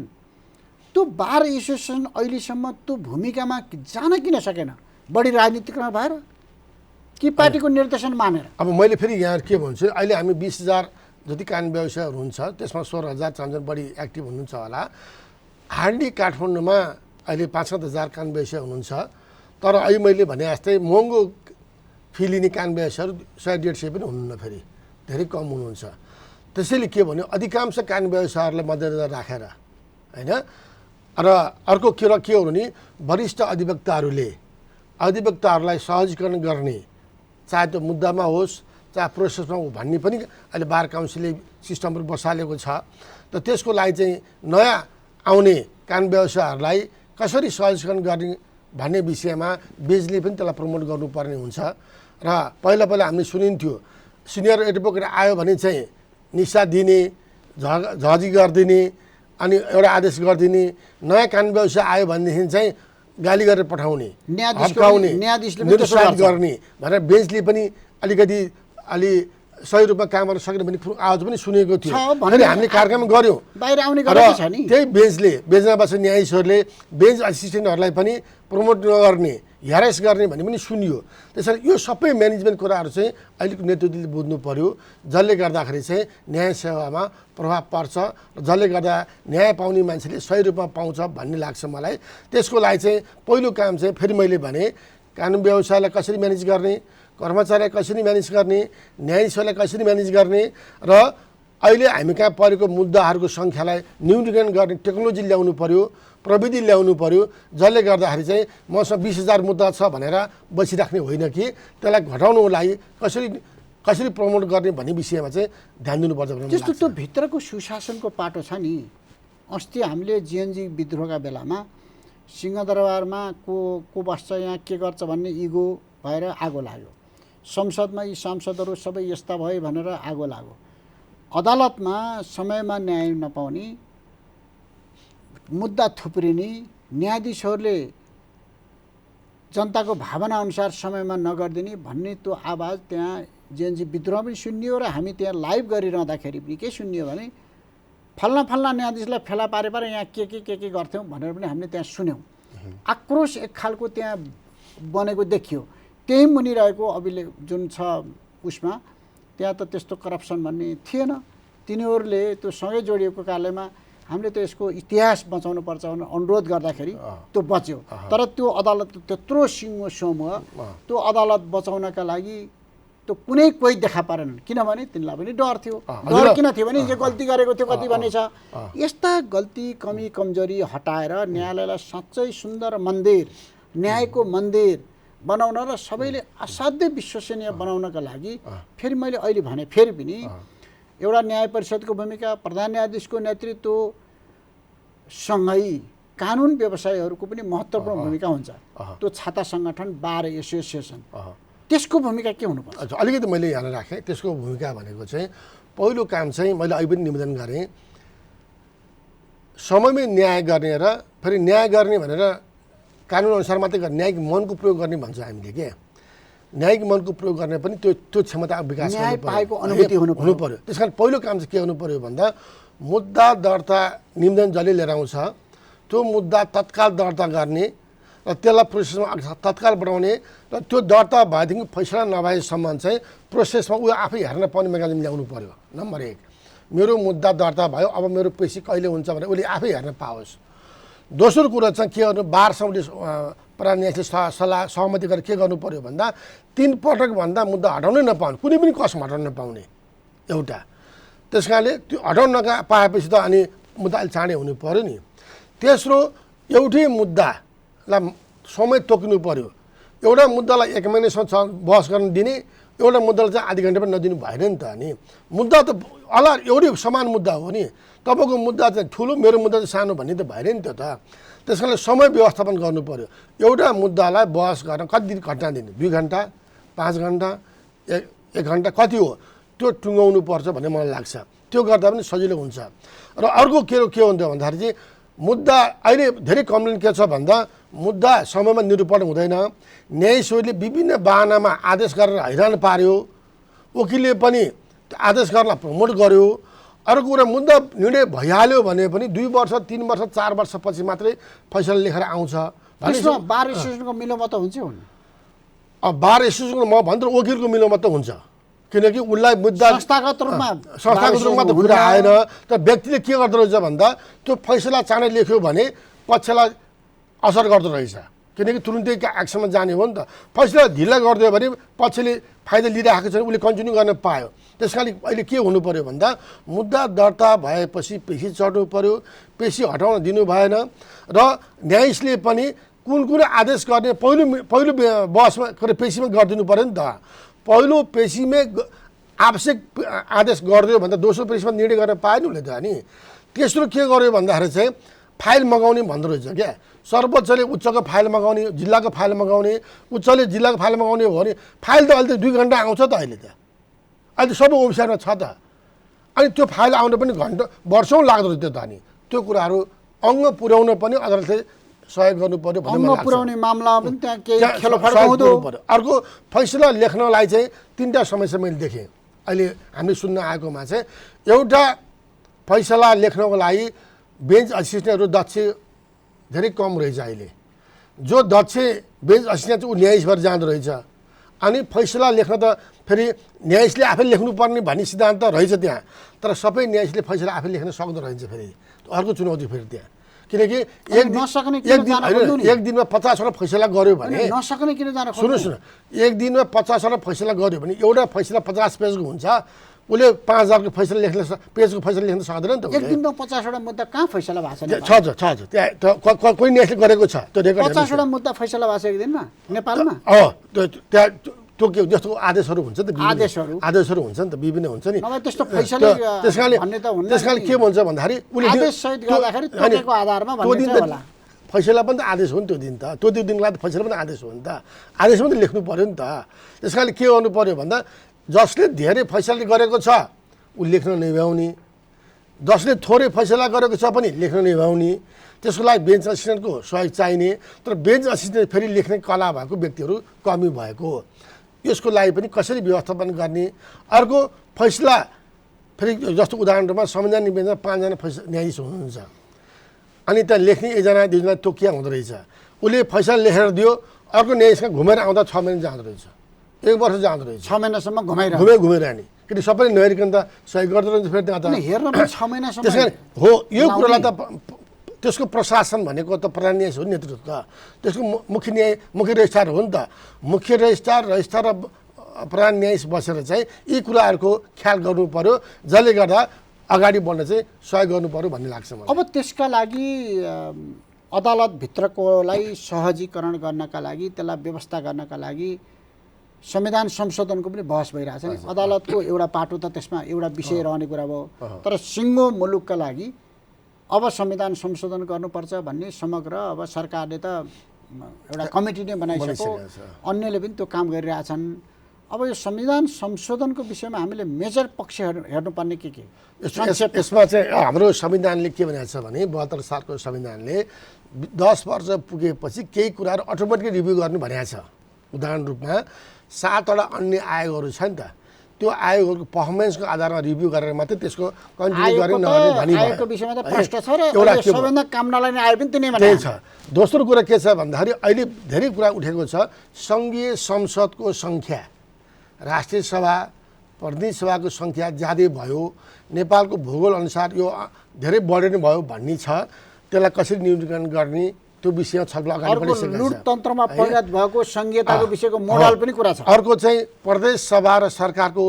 [SPEAKER 1] त्यो बार एसोसिएसन अहिलेसम्म त्यो भूमिकामा जान किन सकेन? बढी राजनीतिकरण भएर कि पार्टीको निर्देशन मानेर?
[SPEAKER 2] अब मैले फेरि यहाँ के भन्छु, अहिले हामी 20,000 जति कानुन व्यवसायहरू हुन्छ, त्यसमा 16,000 चान्जन बढी एक्टिभ हुनुहुन्छ होला। हार्डी काठमाडौँमा अहिले 5-7 कानुन व्यवसाय हुनुहुन्छ, तर अहिले मैले भने जस्तै महँगो फी लिने कानुन व्यवसायहरू 100-150 पनि हुनुहुन्न, फेरि धेरै कम हुनुहुन्छ। त्यसैले के भन्यो, अधिकांश कानुन व्यवसायहरूलाई मध्यनजर राखेर होइन र अर्को के हो भने वरिष्ठ अधिवक्ताहरूलाई सहजीकरण गर्ने, चाहे त्यो मुद्दामा होस् चाहे प्रोसेसमा हो भन्ने पनि अहिले बार काउन्सिलले सिस्टमहरू बसालेको छ। त त्यसको लागि चाहिँ नयाँ आउने कानुन व्यवसायहरूलाई कसरी सहजीकरण गर्ने भन्ने विषयमा बेन्चले पनि त्यसलाई प्रमोट गर्नुपर्ने हुन्छ। र पहिला हामीले सुनिन्थ्यो सिनियर एडभोकेट आयो भने चाहिँ निसा दिने, झजी गरिदिने, अनि एउटा आदेश गरिदिने। नयाँ कानुन व्यवसाय आयो भनेदेखि चाहिँ गाली गरेर पठाउने, हप्काउने, निरुत्साहित गर्ने भनेर बेन्चले पनि अलिकति अलि सही रूपमा काम गर्न सक्ने भन्ने आवाज पनि सुनेको थियो। हामीले कार्यक्रम गऱ्यौँ
[SPEAKER 1] बाहिर आउने
[SPEAKER 2] र त्यही बेन्चमा बसेर न्यायाधीशहरूले बेन्च एसिस्टेन्टहरूलाई पनि प्रमोट नगर्ने, हेरेस गर्ने भन्ने पनि सुनियो। त्यसैले यो सबै म्यानेजमेन्ट कुराहरू चाहिँ अहिलेको नेतृत्वले बुझ्नु पर्यो, जसले गर्दाखेरि चाहिँ न्याय सेवामा प्रभाव पर्छ र जसले गर्दा न्याय पाउने मान्छेले सही रूपमा पाउँछ भन्ने लाग्छ मलाई। त्यसको लागि चाहिँ पहिलो काम चाहिँ फेरि मैले भने कानुन व्यवसायलाई कसरी म्यानेज गर्ने, कर्मचारीलाई कसरी म्यानेज गर्ने, न्यायाधीशलाई कसरी म्यानेज गर्ने र अहिले हामी कहाँ परेको मुद्दाहरूको सङ्ख्यालाई न्यूनीकरण गर्ने टेक्नोलोजी ल्याउनु पर्यो, प्रविधि ल्याउनु पर्यो, जसले गर्दाखेरि चाहिँ मसँग 20,000 मुद्दा छ भनेर बसिराख्ने होइन कि त्यसलाई घटाउनुको लागि कसरी प्रमोट गर्ने भन्ने विषयमा चाहिँ ध्यान दिनुपर्छ भन्ने
[SPEAKER 1] त्यस्तो त्यो भित्रको सुशासनको पाटो छ नि। अस्ति हामीले जिएनजी विद्रोहका बेलामा सिंहदरबारमा को बस्छ, यहाँ के गर्छ भन्ने इगो भएर आगो लाग्यो। संसदमा यी सांसदहरू सबै यस्ता भए भनेर आगो लाग्यो। अदालतमा समयमा न्याय नपाउने, मुद्दा थुप्रिने, न्यायाधीशहरूले जनताको भावना अनुसार समयमा नगरिदिने भन्ने त्यो आवाज त्यहाँ जेएनजी विद्रोह पनि सुनियो र हामी त्यहाँ लाइभ गरिरहँदाखेरि पनि के सुनियो भने फल्ना न्यायाधीशलाई फेला पारे यहाँ के गर्थ्यौँ भनेर पनि हामीले त्यहाँ सुन्यौँ। आक्रोश एक खालको त्यहाँ बनेको देखियो। त्यही मुनि रहेको अभिलेख जुन छ उसमा त्यहाँ त त्यस्तो करप्सन भन्ने थिएन। तिनीहरूले त्यो सँगै जोडिएको कारणमा हामीले त यसको इतिहास बचाउनु पर्छ भनेर अनुरोध गर्दाखेरि त्यो बच्यो। तर त्यो अदालत त्यत्रो सिङ्गो समूह त्यो अदालत बचाउनका लागि त्यो कुनै कोही देखा परेनन्, किनभने तिनीलाई पनि डर थियो। डर किन थियो भने हिजो गल्ती गरेको थियो कति भन्ने छ। यस्ता गल्ती कमी कमजोरी हटाएर न्यायालयलाई साँच्चै सुन्दर मन्दिर, न्यायको मन्दिर बनाउन र सबैले असाध्य विश्वसनीय बनाउनका लागि फेरि मैले अहिले भने फेरि पनि एउटा न्याय परिषदको भूमिका, प्रधान न्यायाधीशको नेतृत्व सँगै कानुन व्यवसायीहरूको पनि महत्त्वपूर्ण भूमिका हुन्छ। त्यो छाता सङ्गठन, बार एसोसिएसन, त्यसको भूमिका के हुनुपर्छ?
[SPEAKER 2] अलिकति मैले यहाँ राखेँ। त्यसको भूमिका भनेको चाहिँ पहिलो काम चाहिँ मैले अहिले पनि निवेदन गरेँ, समयमै न्याय गर्ने र फेरि न्याय गर्ने भनेर कानुन अनुसार मात्रै गर्ने, न्यायिक मनको प्रयोग गर्ने भन्छ हामीले के। न्यायिक मनको प्रयोग गर्ने पनि त्यो क्षमता विकास हुनु पर्यो। त्यस कारण पहिलो काम चाहिँ के हुनु पर्यो भन्दा मुद्दा दर्ता निवेदन जसले लिएर आउँछ त्यो मुद्दा तत्काल दर्ता गर्ने र त्यसलाई प्रोसेसमा तत्काल बढाउने र त्यो दर्ता भएदेखि फैसला नभएसम्म चाहिँ प्रोसेसमा ऊ आफै हेर्न पाउने मेकानिजम ल्याउनु पर्यो। नम्बर 1, मेरो मुद्दा दर्ता भयो, अब मेरो पेसी कहिले हुन्छ भनेर उसले आफै हेर्न पाओस्। दोस्रो कुरा चाहिँ के गर्नु, बारसम्मले प्रधान न्यायाधीशले सल्लाह सहमति गरेर के गर्नु पर्यो भन्दा 3 पटकभन्दा मुद्दा हटाउनै नपाउने, कुनै पनि कसम हटाउन नपाउने एउटा। त्यस कारणले त्यो हटाउन पाएपछि त अनि मुद्दा अलिक चाँडै हुनु पऱ्यो नि। तेस्रो, एउटै मुद्दालाई समय तोक्नु पर्यो। एउटा मुद्दालाई 1 महिनासम्म बहस गर्न दिने, एउटा मुद्दालाई चाहिँ आधी घन्टा पनि नदिनु भएन नि त। अनि मुद्दा त एउटै समान मुद्दा हो नि, तपाईँको मुद्दा चाहिँ ठुलो, मेरो मुद्दा चाहिँ सानो भन्ने त भएन नि त। त्यस कारणले समय व्यवस्थापन गर्नु पर्यो। एउटा मुद्दालाई बहस गर्न कति घन्टा दिने, 2 घन्टा, 5 घन्टा, 1 घन्टा कति हो त्यो टुङ्गाउनु पर्छ भन्ने मलाई लाग्छ। त्यो गर्दा पनि सजिलो हुन्छ। र अर्को के हुन्छ भन्दाखेरि चाहिँ मुद्दा अहिले धेरै कम्प्लेन के छ भन्दा मुद्दा समयमा निरूपण हुँदैन, न्यायाधीशहरूले विभिन्न बाहनामा आदेश गरेर हैरान पार्यो, वकिलले पनि आदेश गर्न प्रमोट गर्यो। अर्को कुरा, मुद्दा निर्णय भइहाल्यो भने पनि 2 वर्ष, 3 वर्ष, 4 वर्षपछि मात्रै फैसला लेखेर आउँछ।
[SPEAKER 1] बार एसोसिएसनको मिलोमत हुन्छ।
[SPEAKER 2] बार एसोसिएसनको म भन्दा वकिलको मिलोमत हुन्छ, किनकि उसलाई मुद्दा
[SPEAKER 1] संस्थागत रूपमा
[SPEAKER 2] त कुरा आएन। तर व्यक्तिले के गर्दो रहेछ भन्दा त्यो फैसला चाँडै लेख्यो भने पक्षलाई असर गर्दो रहेछ। किनकि तुरुन्तै एक्सनमा जाने हो नि त। फैसला ढिला गरिदियो भने पछिले फाइदा लिइरहेको छ भने उसले कन्टिन्यू गर्न पायो। त्यस कारण अहिले के हुनु पर्यो भन्दा मुद्दा दर्ता भएपछि पेशी चढ्नु पर्यो, पेशी हटाउन दिनु भएन र न्यायाधीशले पनि कुन कुन आदेश गर्ने पहिलो बहसमा पेशीमा गरिदिनु पर्यो नि त। पहिलो पेशीमै आवश्यक आदेश गरिदियो भन्दा दोस्रो पेशीमा निर्णय गर्न पाएन उसले त नि। तेस्रो के गर्यो भन्दाखेरि चाहिँ फाइल मगाउने भन्दो रहेछ क्या। सर्वोच्चले उच्चको फाइल मगाउने, जिल्लाको फाइल मगाउने, उच्चले जिल्लाको फाइल मगाउने हो भने फाइल त अहिले त 2 घन्टा आउँछ त। अहिले त अहिले सबै वेबसाइटमा छ त। अनि त्यो फाइल आउन पनि वर्षौँ लाग्दो रहेछ त। अनि त्यो कुराहरू अङ्ग पुर्याउन पनि अदालतले सहयोग गर्नु पर्यो भन्ने मलाई लाग्छ।
[SPEAKER 1] पुर्याउने मामलामा पनि त्यहाँ केही खेलोफाड
[SPEAKER 2] गर्नु पर्यो। अर्को फैसला लेख्नलाई चाहिँ 3टा समस्या मैले देखेँ अहिले हामीले सुन्न आएकोमा चाहिँ। एउटा फैसला लेख्नको लागि बेन्च असिस्टेन्टहरू दक्ष धेरै कम रहेछ अहिले। जो दक्ष बेन्च असिस्टेन्ट चाहिँ ऊ न्यायाधीश भएर जाँदो रहेछ। अनि फैसला लेख्न त फेरि न्यायाधीशले आफै लेख्नुपर्ने भन्ने सिद्धान्त रहेछ त्यहाँ। तर सबै न्यायाधीशले फैसला आफै लेख्न सक्दो रहेछ। फेरि अर्को चुनौती फेरि त्यहाँ, किनकि एक दिनमा 50वटा फैसला गर्यो भने
[SPEAKER 1] नसक्ने किन जान।
[SPEAKER 2] सुन्नु एक दिनमा 50वटा फैसला गर्यो भने एउटा फैसला 50 पेजको हुन्छ। उसले 5000को फैसला पेजको फैसला लेख्न सक्दैन नि त।
[SPEAKER 1] एक दिनमा 50वटा मुद्दा कहाँ फैसला भएको
[SPEAKER 2] छ? त्यहाँ कोही न्यायाधीशले गरेको छ त्यो रेकर्ड।
[SPEAKER 1] 50वटा मुद्दा फैसला भएको छ एक दिनमा नेपालमा?
[SPEAKER 2] त्यहाँ त्यो के जस्तो आदेशहरू हुन्छ नि त, आदेशहरू हुन्छ नि त, विभिन्न हुन्छ नि।
[SPEAKER 1] त्यस्तो फैसला
[SPEAKER 2] त्यस कारण के भन्छ भन्दाखेरि फैसला पनि त आदेश हो नि त्यो दिन त। त्यो दिनको लागि फैसला पनि आदेश हो नि त। आदेश पनि त लेख्नु पर्यो नि त। त्यस कारण के गर्नु पर्यो भन्दा जसले धेरै फैसला गरेको छ ऊ लेख्न नभ्याउने, जसले थोरै फैसला गरेको छ पनि लेख्न नभ्याउने, त्यसको लागि बेन्च असिस्टेन्टको सहयोग चाहिने। तर बेन्च असिस्टेन्ट फेरि लेख्ने कला भएको व्यक्तिहरू कमी भएको, यसको लागि पनि कसरी व्यवस्थापन गर्ने। अर्को फैसला फेरि जस्तो उदाहरणमा संविधान निवेदनमा 5 जना न्यायाधीश हुनुहुन्छ। अनि त्यहाँ लेख्ने 1 जना 2 जना तोकिया हुँदो रहेछ। उसले फैसला लेखेर दियो, अर्को न्यायाधीशमा घुमेर आउँदा 6 महिना जाँदो रहेछ, 1 वर्ष जाँदो रहेछ।
[SPEAKER 1] 6 महिनासम्म
[SPEAKER 2] घुमाइरहने किन सबैले नहेरिकन त सहयोग गर्दो रहेछ। फेरि त्यहाँ त
[SPEAKER 1] हेर्न पनि 6 महिनासम्म
[SPEAKER 2] त्यस कारण हो यो कुरालाई त त्यसको प्रशासन भनेको त प्रधान न्यायाधीश हो नि, नेतृत्व त्यसको मुख्य रजिस्ट्रार हो नि त। मुख्य रजिस्ट्रार र प्रधान न्यायाधीश बसेर चाहिँ यी कुराहरूको ख्याल गर्नु पर्यो, जसले गर्दा अगाडि बढ्न चाहिँ सहयोग गर्नु पर्यो भन्ने लाग्छ मलाई।
[SPEAKER 1] अब त्यसका लागि अदालतभित्रकोलाई सहजीकरण गर्नका लागि, त्यसलाई व्यवस्था गर्नका लागि संविधान संशोधनको पनि बहस भइरहेछ नि। अदालतको एउटा पाटो त त्यसमा एउटा विषय रहने कुरा भयो। तर सिङ्गो मुलुकका लागि अब संविधान संशोधन गर्नुपर्छ भन्ने समग्र अब सरकारले त एउटा कमिटी नै बनाइसक्यो, अन्यले पनि त्यो काम गरिरहेछन्। अब यो संविधान संशोधनको विषयमा हामीले मेजर पक्ष हेर्नुपर्ने के?
[SPEAKER 2] यसमा चाहिँ हाम्रो संविधानले के भनेको छ भने 72 सालको संविधानले 10 वर्ष पुगेपछि केही कुराहरू अटोमेटिक रिभ्यू गर्नु भनेको छ। उदाहरण रूपमा 7वटा अन्य आयोगहरू छ नि त, त्यो आयोगहरूको पर्फर्मेन्सको आधारमा रिभ्यू गरेर मात्रै त्यसको कन्टिन्यू गर्ने नगर्ने भनिएको
[SPEAKER 1] विषयमा त प्रश्न छ र सबैभन्दा काम नलाग्ने आयोग पनि तिनै
[SPEAKER 2] त्यही छ। दोस्रो कुरा के छ भन्दाखेरि अहिले धेरै कुरा उठेको छ सङ्घीय संसदको सङ्ख्या, राष्ट्रिय सभा प्रतिनिधि सभाको सङ्ख्या ज्यादै भयो, नेपालको भूगोल अनुसार यो धेरै बढेर भयो भन्ने छ। त्यसलाई कसरी न्यूनीकरण गर्ने त्यो विषयमा छलफल अगाडि बढिसकेको छ।
[SPEAKER 1] लोकतन्त्रमा परिणत भएको संघीयताको विषयको मोडल पनि कुरा छ।
[SPEAKER 2] अर्को चाहिँ प्रदेश सभा र सरकारको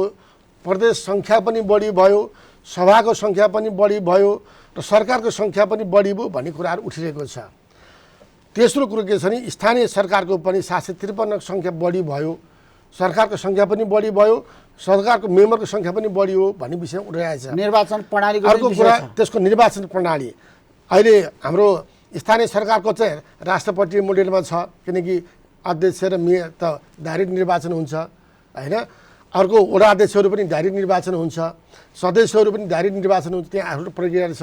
[SPEAKER 2] प्रदेश सङ्ख्या पनि बढी भयो, सभाको सङ्ख्या पनि बढी भयो र सरकारको सङ्ख्या पनि बढी भयो भन्ने कुराहरू उठिरहेको छ। तेस्रो कुरो के छ भने स्थानीय सरकारको पनि 753 सङ्ख्या बढी भयो, सरकारको सङ्ख्या पनि बढी भयो, सरकारको मेम्बरको सङ्ख्या पनि बढी हो भन्ने विषय उठिरहेको छ।
[SPEAKER 1] निर्वाचन प्रणालीको
[SPEAKER 2] अर्को कुरा त्यसको निर्वाचन प्रणाली अहिले हाम्रो स्थानीय सरकारको चाहिँ राष्ट्रपति मोडेलमा छ, किनकि अध्यक्ष र मेयर त डाइरेक्ट निर्वाचन हुन्छ होइन। अर्को वडा अध्यक्षहरू पनि डाइरेक्ट निर्वाचन हुन्छ, सदस्यहरू पनि डाइरेक्ट निर्वाचन हुन्छ, त्यहाँ आफ्नो प्रक्रिया छ।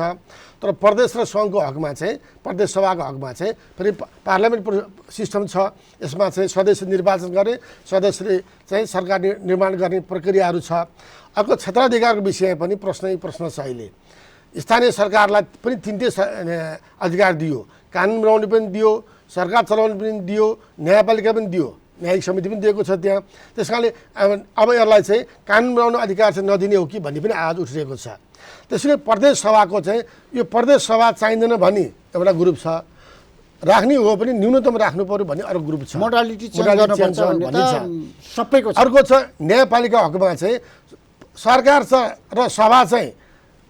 [SPEAKER 2] तर प्रदेश र सङ्घको हकमा चाहिँ प्रदेश सभाको हकमा चाहिँ फेरि पार्लियामेन्ट सिस्टम छ। यसमा चाहिँ सदस्य निर्वाचन गर्ने, सदस्यले चाहिँ सरकार निर्माण गर्ने प्रक्रियाहरू छ। अर्को क्षेत्राधिकारको विषय पनि प्रश्न छ। अहिले स्थानीय सरकारलाई पनि 3टै अधिकार दियो, कानुन बनाउने पनि दियो, सरकार चलाउने पनि दियो, न्यायपालिका पनि दियो, न्यायिक समिति पनि दिएको छ त्यहाँ। त्यस कारणले अब यसलाई चाहिँ कानुन बनाउने अधिकार चाहिँ नदिने हो कि भन्ने पनि आवाज उठिरहेको छ। त्यसैले प्रदेश सभाको चाहिँ यो प्रदेश सभा चाहिँदैन भन्ने एउटा ग्रुप छ राख्ने हो भने न्यूनतम राख्नु पर्यो भन्ने अर्को ग्रुप छ।
[SPEAKER 1] मोडालिटी चेन्ज गर्नुपर्छ भन्ने त सबैको छ।
[SPEAKER 2] अर्को छ न्यायपालिका हकमा चाहिँ सरकार र सभा चाहिँ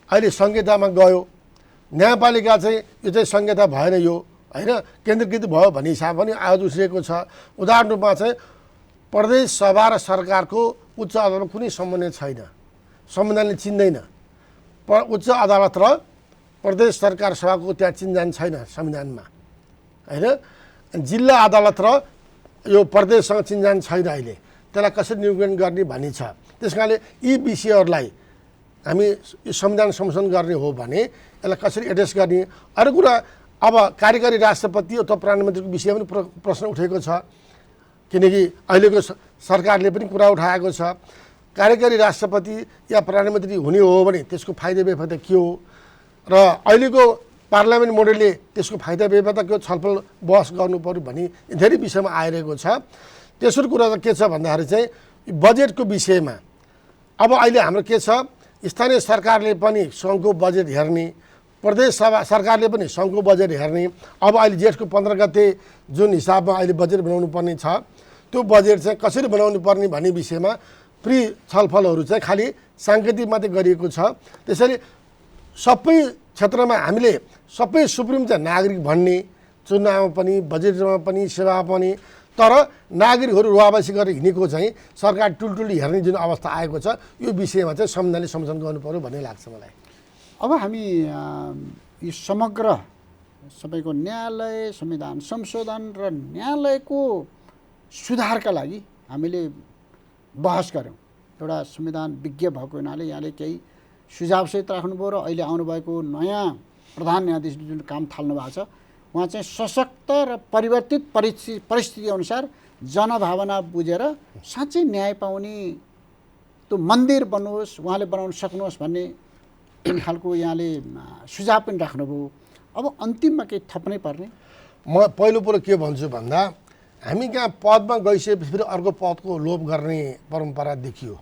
[SPEAKER 2] अहिले संहितामा गयो, न्यायपालिका चाहिँ यो चाहिँ संहिता भएन, यो होइन केन्द्रीकृत भयो भन्ने हिसाब पनि आज उठिएको छ। उदाहरण रूपमा चाहिँ प्रदेश सभा र सरकारको उच्च अदालतमा कुनै समन्वय छैन, संविधानले चिन्दैन। उच्च अदालत र प्रदेश सरकार सभाको त्यहाँ चिन्जान छैन संविधानमा, होइन। जिल्ला अदालत र यो प्रदेशसँग चिन्जान छैन, अहिले त्यसलाई कसरी निरूपण गर्ने भन्ने छ। त्यस कारणले यी विषयहरूलाई हामी संविधान संशोधन गर्ने हो भने यसलाई कसरी एड्रेस गर्ने। अरू कुरा अब कार्यकारी राष्ट्रपति अथवा प्रधानमन्त्रीको विषयमा पनि प्रश्न उठेको छ, किनकि अहिलेको सरकारले पनि कुरा उठाएको छ कार्यकारी राष्ट्रपति या प्रधानमन्त्री हुने हो भने त्यसको फाइदा बेफाइदा के हो र अहिलेको पार्लियामेन्ट मोडलले त्यसको फाइदा बेफाइदा के हो छलफल बहस गर्नु पर्यो भन्ने धेरै विषयमा आइरहेको छ। तेस्रो कुरा त के छ भन्दाखेरि चाहिँ बजेटको विषयमा अब अहिले हाम्रो के छ, स्थानीय सरकारले पनि सङ्घको बजेट हेर्ने, प्रदेश सभा सरकारले पनि सङ्घको बजेट हेर्ने। अब अहिले जेठको 15 गते जुन हिसाबमा अहिले बजेट बनाउनु पर्ने छ, त्यो बजेट चाहिँ कसरी बनाउनु पर्ने भन्ने विषयमा प्री छलफलहरू चाहिँ खालि साङ्केतिक मात्रै गरिएको छ। त्यसैले सबै क्षेत्रमा हामीले सबै सुप्रिम चाहिँ नागरिक भन्ने, चुनावमा पनि बजेटमा पनि सेवामा पनि, तर नागरिकहरू रुवावासी गरेर हिँडेको चाहिँ सरकार टुलटुली हेर्ने जुन अवस्था आएको छ, यो विषयमा चाहिँ संविधानले संशोधन गर्नु पर्यो भन्ने लाग्छ मलाई।
[SPEAKER 1] अब हामी यो समग्र सबैको न्यायालय, संविधान संशोधन र न्यायालयको सुधारका लागि हामीले बहस गऱ्यौँ। एउटा संविधान विज्ञ भएको हुनाले यहाँले केही सुझावसहित राख्नुभयो र अहिले आउनुभएको नयाँ प्रधान न्यायाधीशले जुन काम थाल्नु भएको छ, उहाँ चाहिँ सशक्त र परिवर्तित परिस्थिति अनुसार जनभावना बुझेर साँच्चै न्याय पाउने त्यो मन्दिर बन्नुहोस्, उहाँले बनाउन सक्नुहोस् भन्ने जुन खालको यहाँले सुझाव पनि राख्नुभयो। अब अन्तिममा केही थप्नै पर्ने?
[SPEAKER 2] म पहिलो कुरो के भन्छु भन्दा हामी कहाँ पदमा गइसकेपछि फेरि अर्को पदको लोभ गर्ने परम्परा देखियो।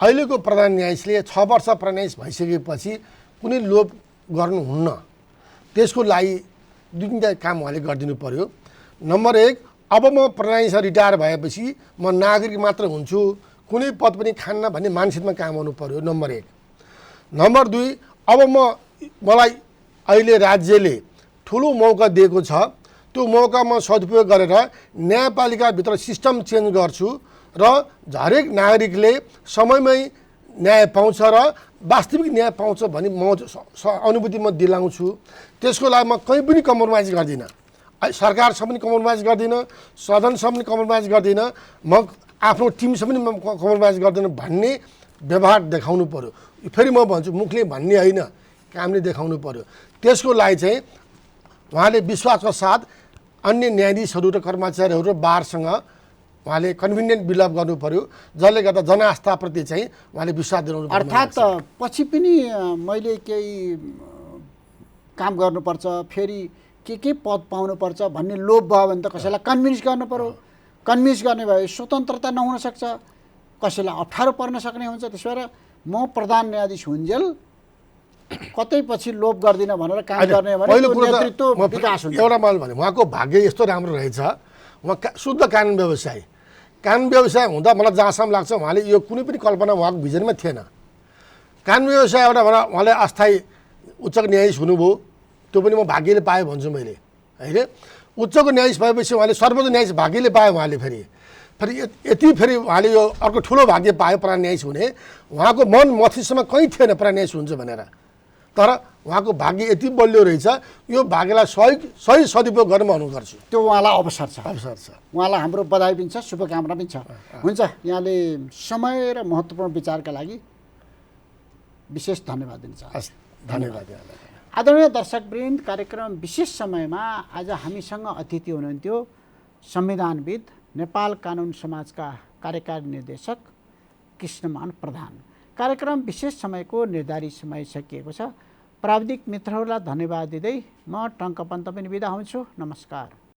[SPEAKER 2] अहिलेको प्रधान न्यायाधीशले 6 वर्ष प्रधान न्यायाधीश भइसकेपछि कुनै लोभ गर्नुहुन्न। त्यसको लागि 2-3 काम उहाँले गरिदिनु पर्यो। नम्बर 1, अब म प्रधान न्यायाधीश रिटायर भएपछि म नागरिक मात्र हुन्छु, कुनै पद पनि खान्न भन्ने मानसिकतामा काम गर्नु पर्यो, नम्बर 1। नम्बर 2, अब मलाई अहिले राज्यले ठुलो मौका दिएको छ, त्यो मौकामा सदुपयोग गरेर न्यायपालिकाभित्र सिस्टम चेन्ज गर्छु र हरेक नागरिकले समयमै न्याय पाउँछ र वास्तविक न्याय पाउँछ भन्ने म अनुभूति म दिलाउँछु। त्यसको लागि म कहीँ पनि कम्प्रोमाइज गर्दिनँ, सरकारसँग पनि कम्प्रोमाइज गर्दिनँ, सदनसँग पनि कम्प्रोमाइज गर्दिनँ, म आफ्नो टिमसँग पनि म कम्प्रोमाइज गर्दिनँ भन्ने व्यवहार देखाउनु पर्यो। फेरि म भन्छु मुखले भन्ने होइन, कामले देखाउनु पर्यो। त्यसको लागि चाहिँ उहाँले विश्वासको साथ अन्य न्यायाधीशहरू र कर्मचारीहरू र बारसँग उहाँले कन्भिनियन्ट बिल्डअप गर्नु पर्यो, जसले गर्दा जनआस्थाप्रति चाहिँ उहाँले विश्वास दिलाउनु पर्यो।
[SPEAKER 1] अर्थात् पछि पनि मैले केही काम गर्नुपर्छ, फेरि के पद पाउनुपर्छ भन्ने लोभ भयो भने त कसैलाई कन्भिन्स गर्नु पर्यो। कन्भिन्स गर्ने भए स्वतन्त्रता नहुन सक्छ, कसैलाई अप्ठ्यारो पर्न सक्ने हुन्छ। त्यसो भएर म प्रधान न्यायाधीश हुन्जेल कतै पछि लोभ गर्दिनँ भनेर काम गर्ने भने नेतृत्व विकास हुन्छ।
[SPEAKER 2] एउटा मैले भने उहाँको भाग्य यस्तो राम्रो रहेछ, उहाँ शुद्ध कानुन व्यवसायी। कानुन व्यवसाय हुँदा मलाई जहाँसम्म लाग्छ उहाँले यो कुनै पनि कल्पना उहाँको भिजनमा थिएन। कानुन व्यवसाय एउटा उहाँले अस्थायी उच्च न्यायाधीश हुनुभयो, त्यो पनि म भाग्यले पाएँ भन्छु मैले, होइन। उच्चको न्यायाधीश भएपछि उहाँले सर्वोच्च न्यायाधीश भाग्यले पाएँ उहाँले। फेरि फेरि उहाँले यो अर्को ठुलो भाग्य पायो प्रधान न्यायाधीश हुने। उहाँको मन मस्तिष्कमा कहीँ थिएन प्रधान न्यायाधीश हुन्छ भनेर, तर उहाँको भाग्य यति बलियो रहेछ, यो भाग्यलाई सही सदुपयोग गरेर म अनुरोध गर्छु।
[SPEAKER 1] त्यो उहाँलाई अवसर छ,
[SPEAKER 2] अवसर छ।
[SPEAKER 1] उहाँलाई हाम्रो बधाई पनि छ, शुभकामना पनि छ। हुन्छ, यहाँले समय र महत्त्वपूर्ण विचारका लागि विशेष धन्यवाद दिन चाहन्छु।
[SPEAKER 2] धन्यवाद।
[SPEAKER 1] आदरणीय दर्शकवृन्द, कार्यक्रम विशेष समयमा आज हामीसँग अतिथि हुनुहुन्थ्यो संविधानविद, नेपाल कानुन समाजका कार्यकारी निर्देशक कृष्णमान प्रधान। कार्यक्रम विशेष समयको निर्धारित समय सकिएको छ। प्राविधिक मित्रहरूलाई धन्यवाद दिँदै म टङ्क पन्त पनि बिदा हुन्छु। नमस्कार।